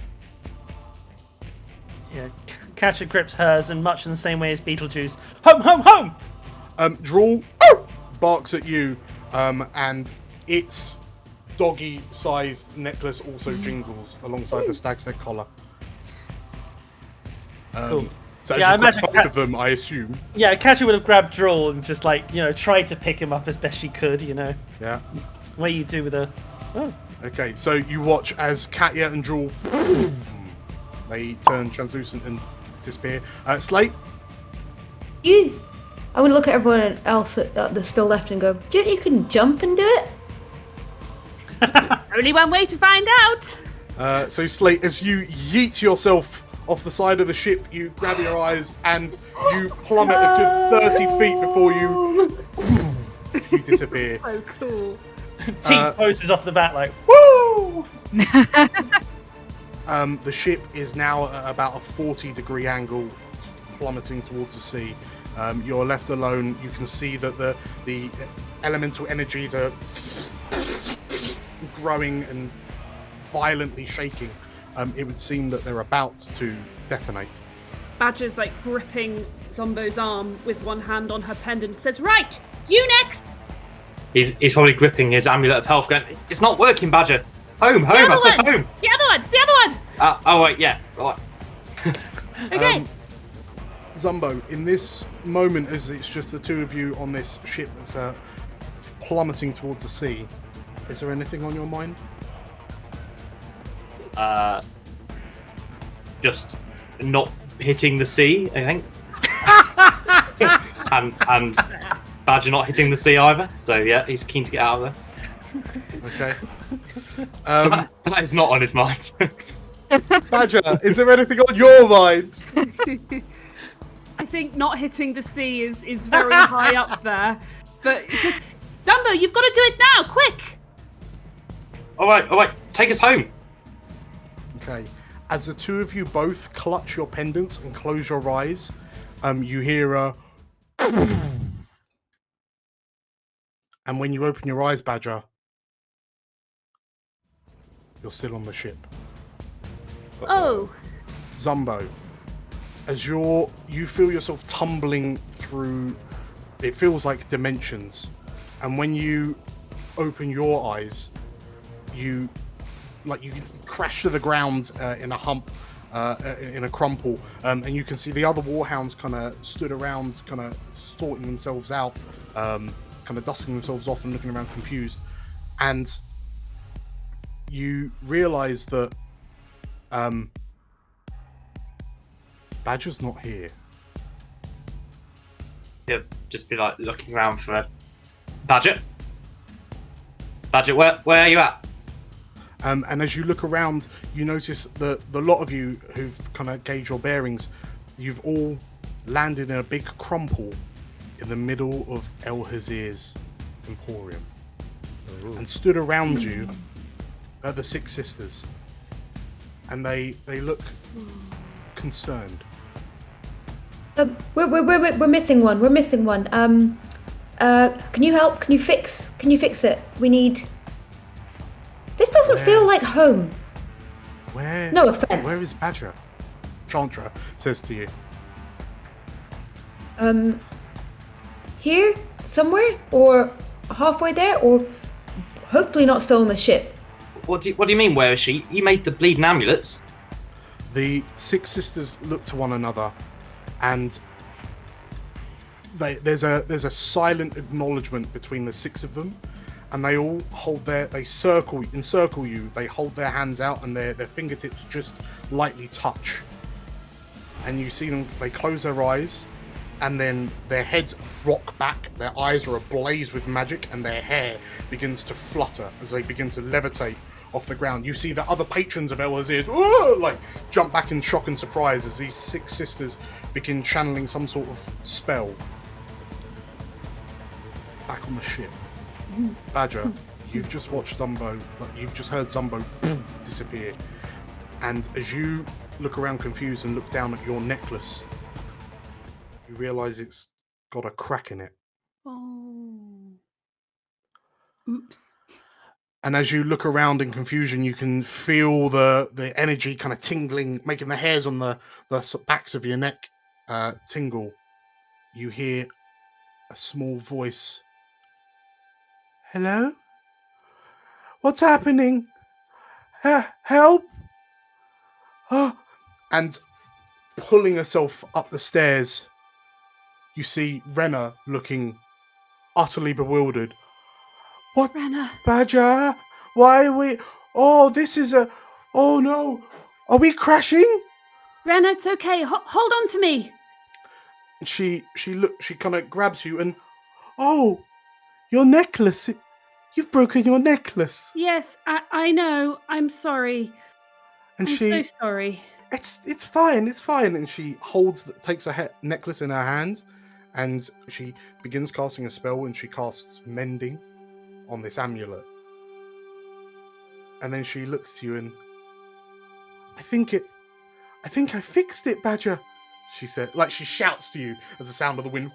Yeah. Catcher grips hers, and much in the same way as Beetlejuice. Home, home, home! Drawl barks at you, and its doggy-sized necklace also jingles alongside the stag's head collar. Cool. So Yeah, I as you grab imagine both of them, I assume. Yeah, Catcher would have grabbed Drawl and just tried to pick him up as best she could, Yeah. What you do with her. Oh. Okay, so you watch as Katya and Drawl they turn translucent and disappear. Slate? I would look at everyone else that's still left and go, do you think you can jump and do it? Only one way to find out. So Slate, as you yeet yourself off the side of the ship, you grab your eyes and you plummet a good 30 feet before you disappear. So cool. Teeth poses off the bat like, woo! The ship is now at about a 40-degree angle, plummeting towards the sea. You're left alone. You can see that the elemental energies are growing and violently shaking. It would seem that they're about to detonate. Badger's like gripping Zombo's arm with one hand on her pendant. Says, "Right, you next." He's probably gripping his amulet of health, going, "It's not working, Badger. Home, home. I said home." The other one. It's the other one. Oh wait, yeah. Right. Okay. Zumbo, in this moment, as it's just the two of you on this ship that's plummeting towards the sea, is there anything on your mind? Just not hitting the sea, I think. and Badger not hitting the sea either. So yeah, he's keen to get out of Okay. there. That is not on his mind. Badger, is there anything on your mind? I think not hitting the sea is very high up there. But it's just, Zumbo, you've got to do it now, quick! All right, take us home. Okay. As the two of you both clutch your pendants and close your eyes, you hear a... And when you open your eyes, Badger, you're still on the ship. Oh. Zumbo, as you feel yourself tumbling through, it feels like dimensions, and when you open your eyes, you crash to the ground in a hump, in a crumple, and you can see the other Warhounds kind of stood around, kind of sorting themselves out, kind of dusting themselves off and looking around confused, and you realise that Badger's not here. Yeah, just be like looking around for a Badger. Badger, where are you at? And as you look around, you notice that the lot of you who've kind of gauged your bearings, you've all landed in a big crumple in the middle of El Hazir's Emporium. Ooh. And stood around you are the Six Sisters. And they look concerned. We're missing one. We're missing one. Can you help? Can you fix it? We need... This doesn't feel like home. Where? No offense. Where is Badger? Chandra says to you. Here? Somewhere? Or halfway there? Or hopefully not still on the ship. What do you mean, where is she? You made the bleeding amulets. The 6 sisters look to one another, and there's a silent acknowledgement between the 6 of them, and they all encircle you. They hold their hands out, and their fingertips just lightly touch. And you see them. They close their eyes, and then their heads rock back. Their eyes are ablaze with magic, and their hair begins to flutter as they begin to levitate off the ground. You see the other patrons of Elazir jump back in shock and surprise as these 6 sisters begin channeling some sort of spell. Back on the ship. Badger, you've just watched Zumbo, you've just heard Zumbo disappear. And as you look around confused and look down at your necklace, you realise it's got a crack in it. Oh. Oops. And as you look around in confusion, you can feel the energy kind of tingling, making the hairs on the backs of your neck tingle. You hear a small voice. Hello? What's happening? Help! Oh. And pulling herself up the stairs, you see Renna looking utterly bewildered. What? Renna. Badger? Why are we... Oh, this is a... Oh, no. Are we crashing? Renna, it's okay. Hold on to me. She kind of grabs you and... Oh, your necklace. You've broken your necklace. Yes, I know. I'm sorry. And I'm so sorry. It's fine. And she takes her necklace in her hand, and she begins casting a spell, and she casts mending on this amulet. And then she looks to you and... I think I fixed it, Badger, she said. She shouts to you as the sound of the wind...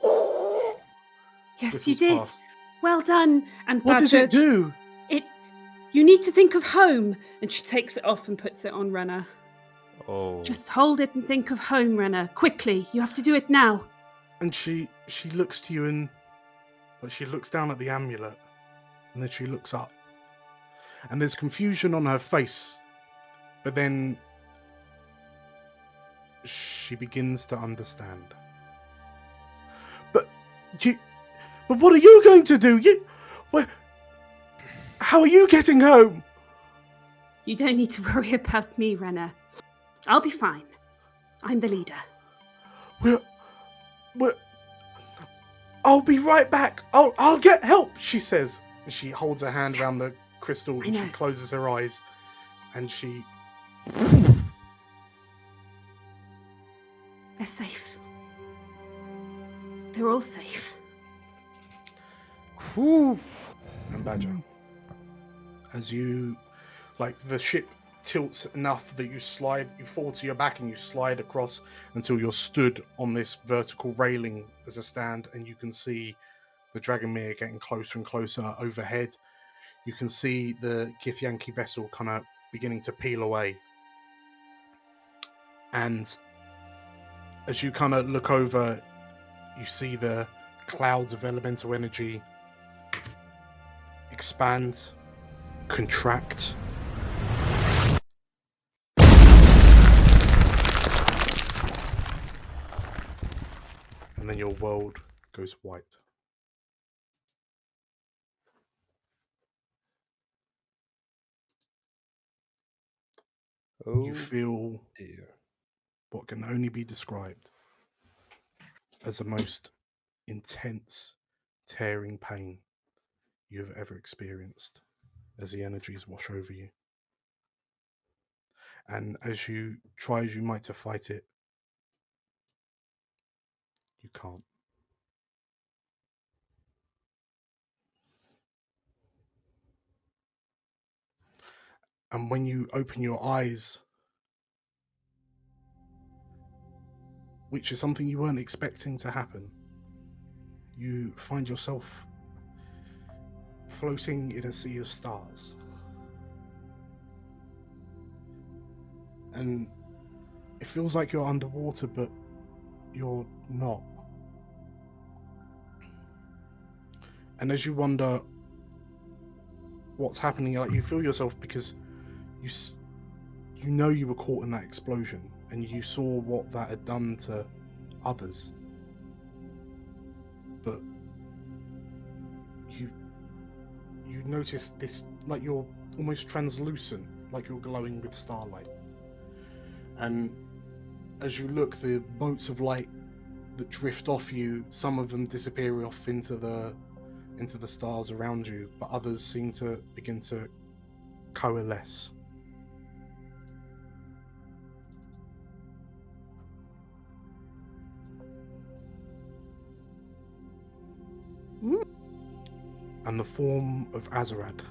Yes, you did. Past. Well done. And What does it do? You need to think of home. And she takes it off and puts it on Renna. Oh. Just hold it and think of home, Renna. Quickly. You have to do it now. And she looks to you but she looks down at the amulet, and then she looks up. And there's confusion on her face, but then she begins to understand. But what are you going to do? How are you getting home? You don't need to worry about me, Renna. I'll be fine. I'm the leader. I'll be right back. I'll get help, she says. And she holds her hand around the crystal and she closes her eyes. And she... They're safe. They're all safe. Whew. And Badger, as you... the ship tilts enough that you fall to your back and you slide across until you're stood on this vertical railing as a stand, and you can see the Dragomir getting closer and closer overhead. You can see the Githyanki vessel kind of beginning to peel away. And as you kind of look over, you see the clouds of elemental energy expand, contract, and then your world goes white. Oh, you feel dear. What can only be described as the most intense, tearing pain you have ever experienced as the energies wash over you. And as you try as you might to fight it, you can't. And when you open your eyes, which is something you weren't expecting to happen, you find yourself floating in a sea of stars. And it feels like you're underwater, but you're not. And as you wonder what's happening, like, you feel yourself, because you know you were caught in that explosion, and you saw what that had done to others. But you notice this, like, you're almost translucent, like you're glowing with starlight. And as you look, the motes of light that drift off you, some of them disappear off into the stars around you, but others seem to begin to coalesce. And the form of Azarad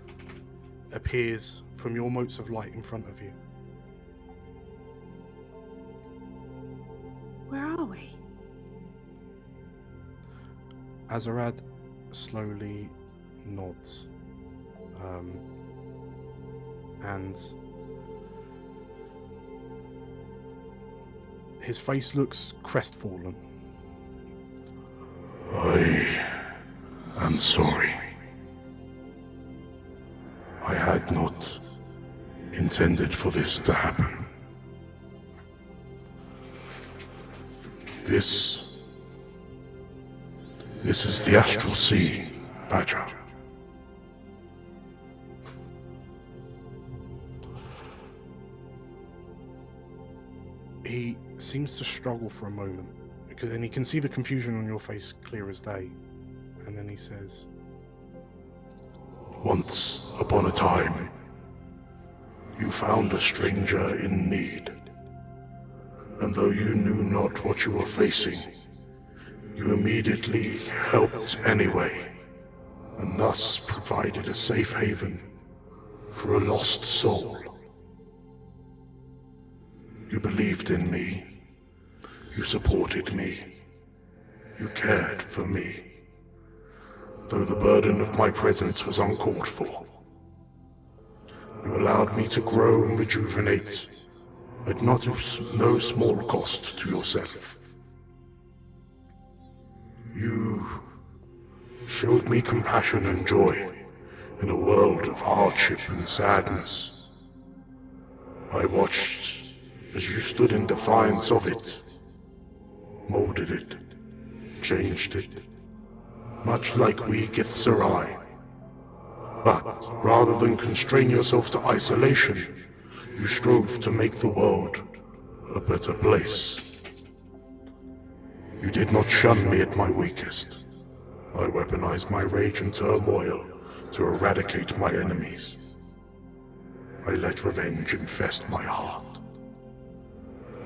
appears from your motes of light in front of you. Where are we? Azarad slowly nods, and his face looks crestfallen. I am sorry. I had not intended for this to happen. This is the Astral Sea, Badger. He seems to struggle for a moment, because then he can see the confusion on your face clear as day, and then he says, Once upon a time, you found a stranger in need, and though you knew not what you were facing, you immediately helped anyway, and thus provided a safe haven for a lost soul. You believed in me, you supported me, you cared for me, though the burden of my presence was uncalled for. You allowed me to grow and rejuvenate, at no small cost to yourself. You showed me compassion and joy in a world of hardship and sadness. I watched as you stood in defiance of it, molded it, changed it, much like we Githzerai. But rather than constrain yourself to isolation, you strove to make the world a better place. You did not shun me at my weakest. I weaponized my rage and turmoil to eradicate my enemies. I let revenge infest my heart.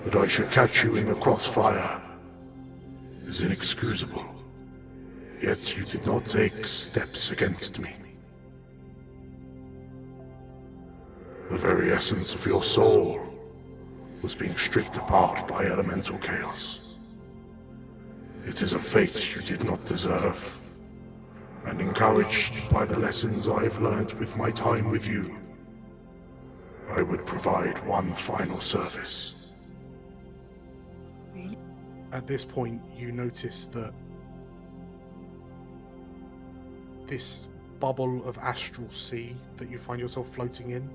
That I should catch you in the crossfire is inexcusable. Yet you did not take steps against me. The very essence of your soul was being stripped apart by elemental chaos. It is a fate you did not deserve, and encouraged by the lessons I have learned with my time with you, I would provide one final service. At this point, you notice that this bubble of astral sea that you find yourself floating in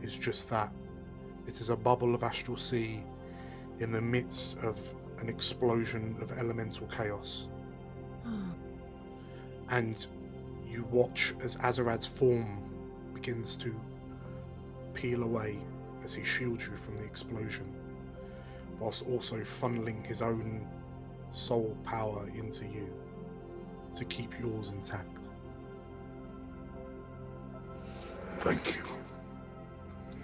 is just that. It is a bubble of astral sea in the midst of an explosion of elemental chaos. And you watch as Azarad's form begins to peel away as he shields you from the explosion, whilst also funneling his own soul power into you to keep yours intact. Thank you,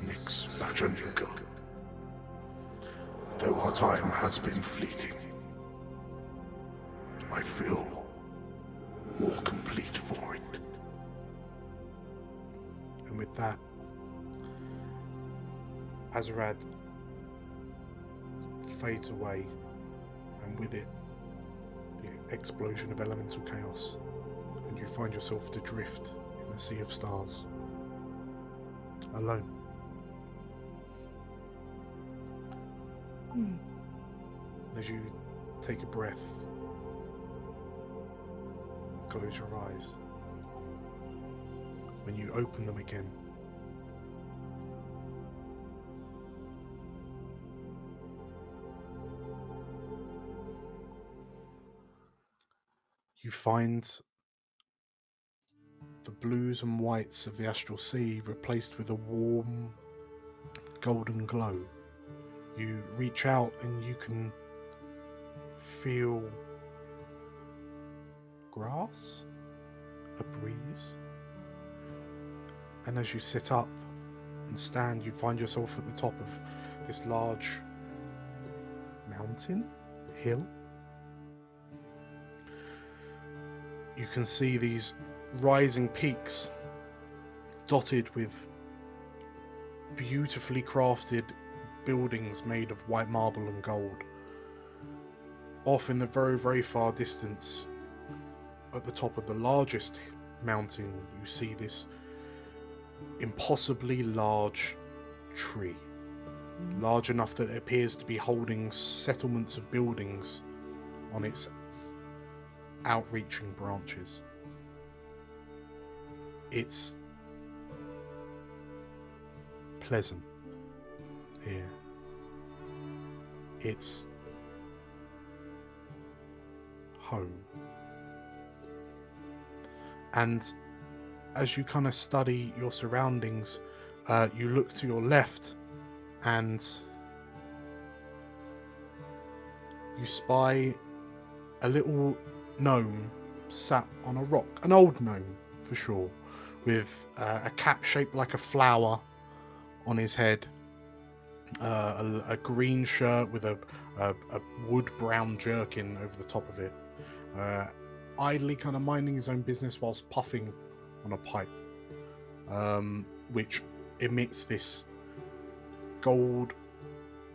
Nix Bajanika. Though our time has been fleeting, I feel more complete for it. And with that, Azarad fades away, and with it, the explosion of elemental chaos, and you find yourself adrift in the sea of stars, alone. As you take a breath, close your eyes. When you open them again, you find the blues and whites of the astral sea replaced with a warm golden glow. You reach out and you can feel grass, a breeze, and as you sit up and stand, you find yourself at the top of this large mountain, hill. You can see these rising peaks dotted with beautifully crafted buildings made of white marble and gold. Off in the very, very far distance, at the top of the largest mountain, you see this impossibly large tree. Large enough that it appears to be holding settlements of buildings on its outreaching branches. It's pleasant here. It's home. And as you kind of study your surroundings, you look to your left and you spy a little gnome sat on a rock, an old gnome for sure, with a cap shaped like a flower on his head, a green shirt with a wood brown jerkin over the top of it, idly kind of minding his own business whilst puffing on a pipe, which emits this gold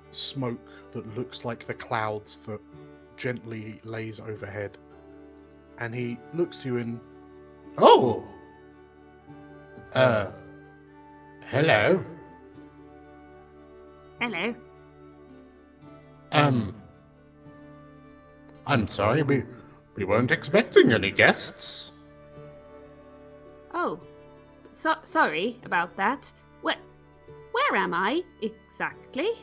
smoke that looks like the clouds that gently lays overhead. And he looks to you and, Oh! Hello? Hello. I'm sorry, we weren't expecting any guests. Oh, sorry about that. Where am I exactly?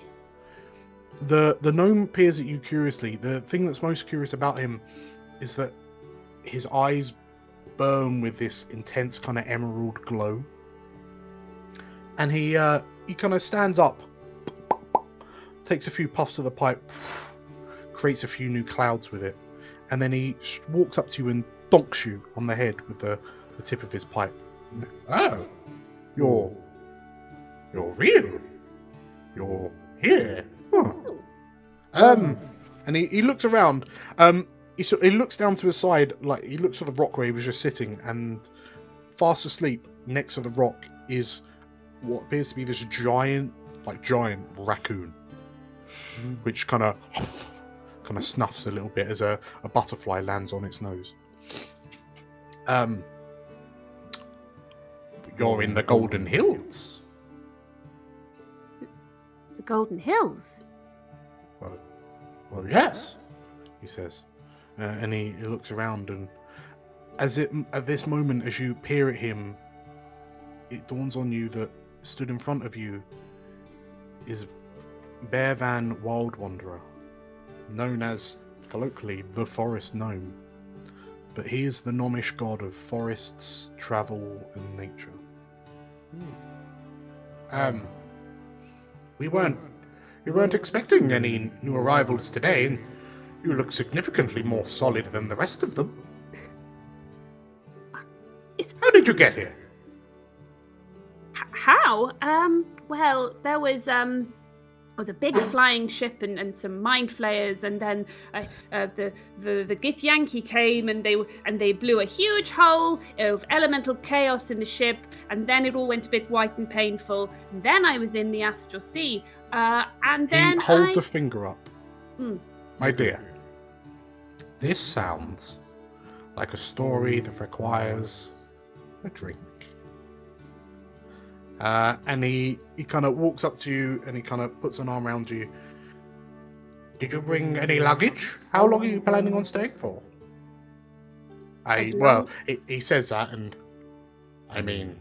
The gnome peers at you curiously. The thing that's most curious about him is that his eyes burn with this intense kind of emerald glow. And he kind of stands up, takes a few puffs of the pipe, creates a few new clouds with it, and then he walks up to you and donks you on the head with the tip of his pipe. Oh, you're real. You're here. Huh. And he looks around. He looks down to his side, like he looks at the rock where he was just sitting, and fast asleep next to the rock is what appears to be this giant raccoon, which kind of snuffs a little bit as a butterfly lands on its nose. You're in the Golden Hills. The Golden Hills? Well, yes, he says. And he looks around, and at this moment, as you peer at him, it dawns on you that stood in front of you is Bearvan Wild Wanderer, known as, colloquially, the Forest Gnome. But he is the gnomish god of forests, travel, and nature. We weren't expecting any new arrivals today, and you look significantly more solid than the rest of them. How did you get here? How? Well, there was a big flying ship and some mind flayers, and then the Githyanki came and they blew a huge hole of elemental chaos in the ship, and then it all went a bit white and painful. And then I was in the astral sea, and then he holds a finger up. My dear, This sounds like a story that requires a drink. And he kind of walks up to you and he kind of puts an arm around you. Did you bring any luggage? How long are you planning on staying for? He says that, and I mean,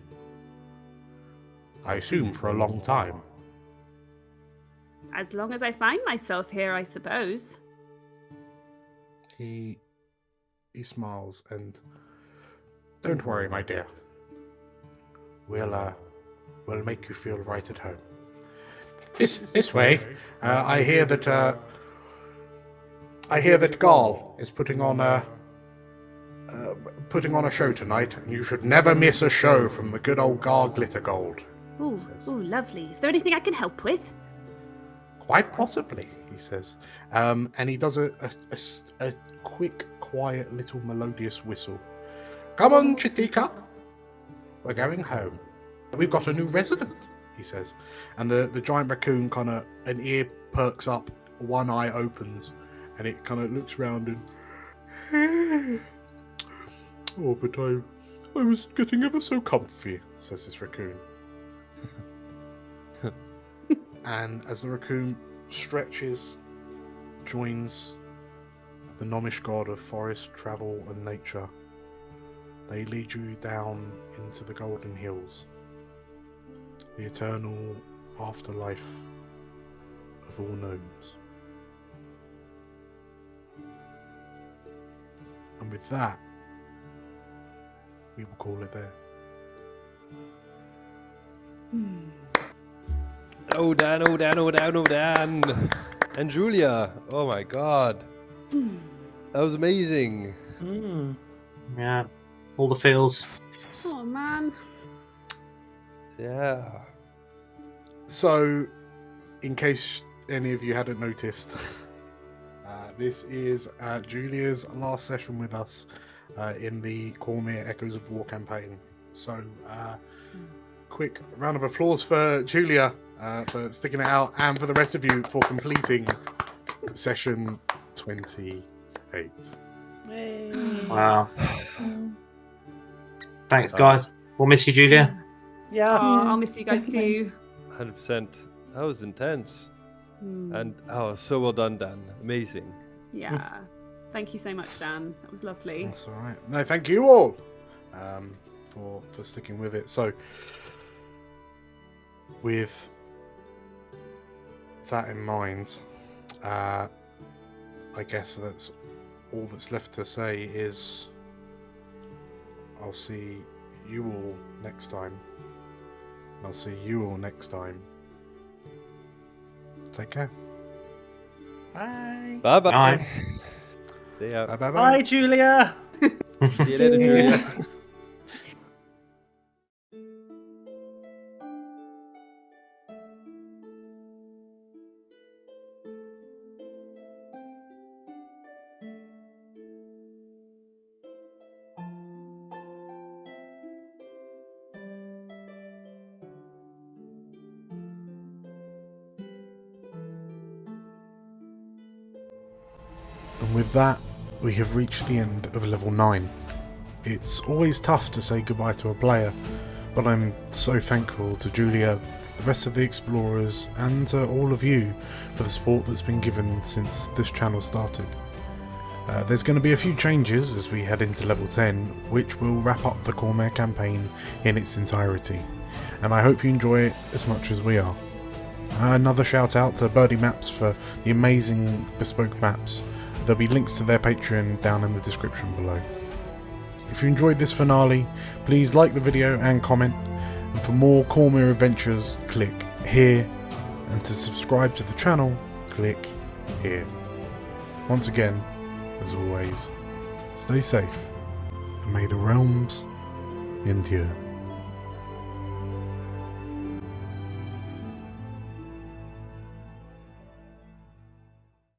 I assume for a long time. As long as I find myself here, I suppose. He smiles and, don't worry, my dear. We'll make you feel right at home. This way. I hear that Garl is putting on a show tonight, and you should never miss a show from the good old Gar Glittergold. Ooh, lovely. Is there anything I can help with? Quite possibly, he says. And he does a quick, quiet, little melodious whistle. Come on, Chitika. We're going home. We've got a new resident, he says. And the giant raccoon kind of, an ear perks up, one eye opens, and it kind of looks round and... Oh, but I was getting ever so comfy, says this raccoon. And as the raccoon stretches, joins the Gnomish god of forest, travel, and nature, they lead you down into the Golden Hills, the eternal afterlife of all gnomes. And with that, we will call it there. Oh, Dan. And Julia. Oh my god. That was amazing. Yeah, all the feels. Oh, man. Yeah. So, in case any of you hadn't noticed, this is Julia's last session with us in the Cormyr Echoes of War campaign. So, quick round of applause for Julia for sticking it out, and for the rest of you for completing session 28. Wow. Thanks, guys. We'll miss you, Julia. Yeah. Oh, I'll miss you guys too. 100%. That was intense. And so well done, Dan. Amazing. Yeah. Thank you so much, Dan. That was lovely. That's all right. No, thank you all for sticking with it. So, with that in mind, I guess that's all that's left to say is I'll see you all next time. I'll see you all next time. Take care. Bye. Bye-bye. Bye. See ya. Bye-bye. Bye, Julia. See you later, Julia. And with that, we have reached the end of level 9. It's always tough to say goodbye to a player, but I'm so thankful to Julia, the rest of the explorers, and to all of you for the support that's been given since this channel started. There's going to be a few changes as we head into level 10, which will wrap up the Cormyr campaign in its entirety, and I hope you enjoy it as much as we are. Another shout out to Birdie Maps for the amazing bespoke maps. There'll be links to their Patreon down in the description below. If you enjoyed this finale, please like the video and comment, and for more Cormyr adventures, click here, and to subscribe to the channel, click here. Once again, as always, stay safe, and may the realms endure.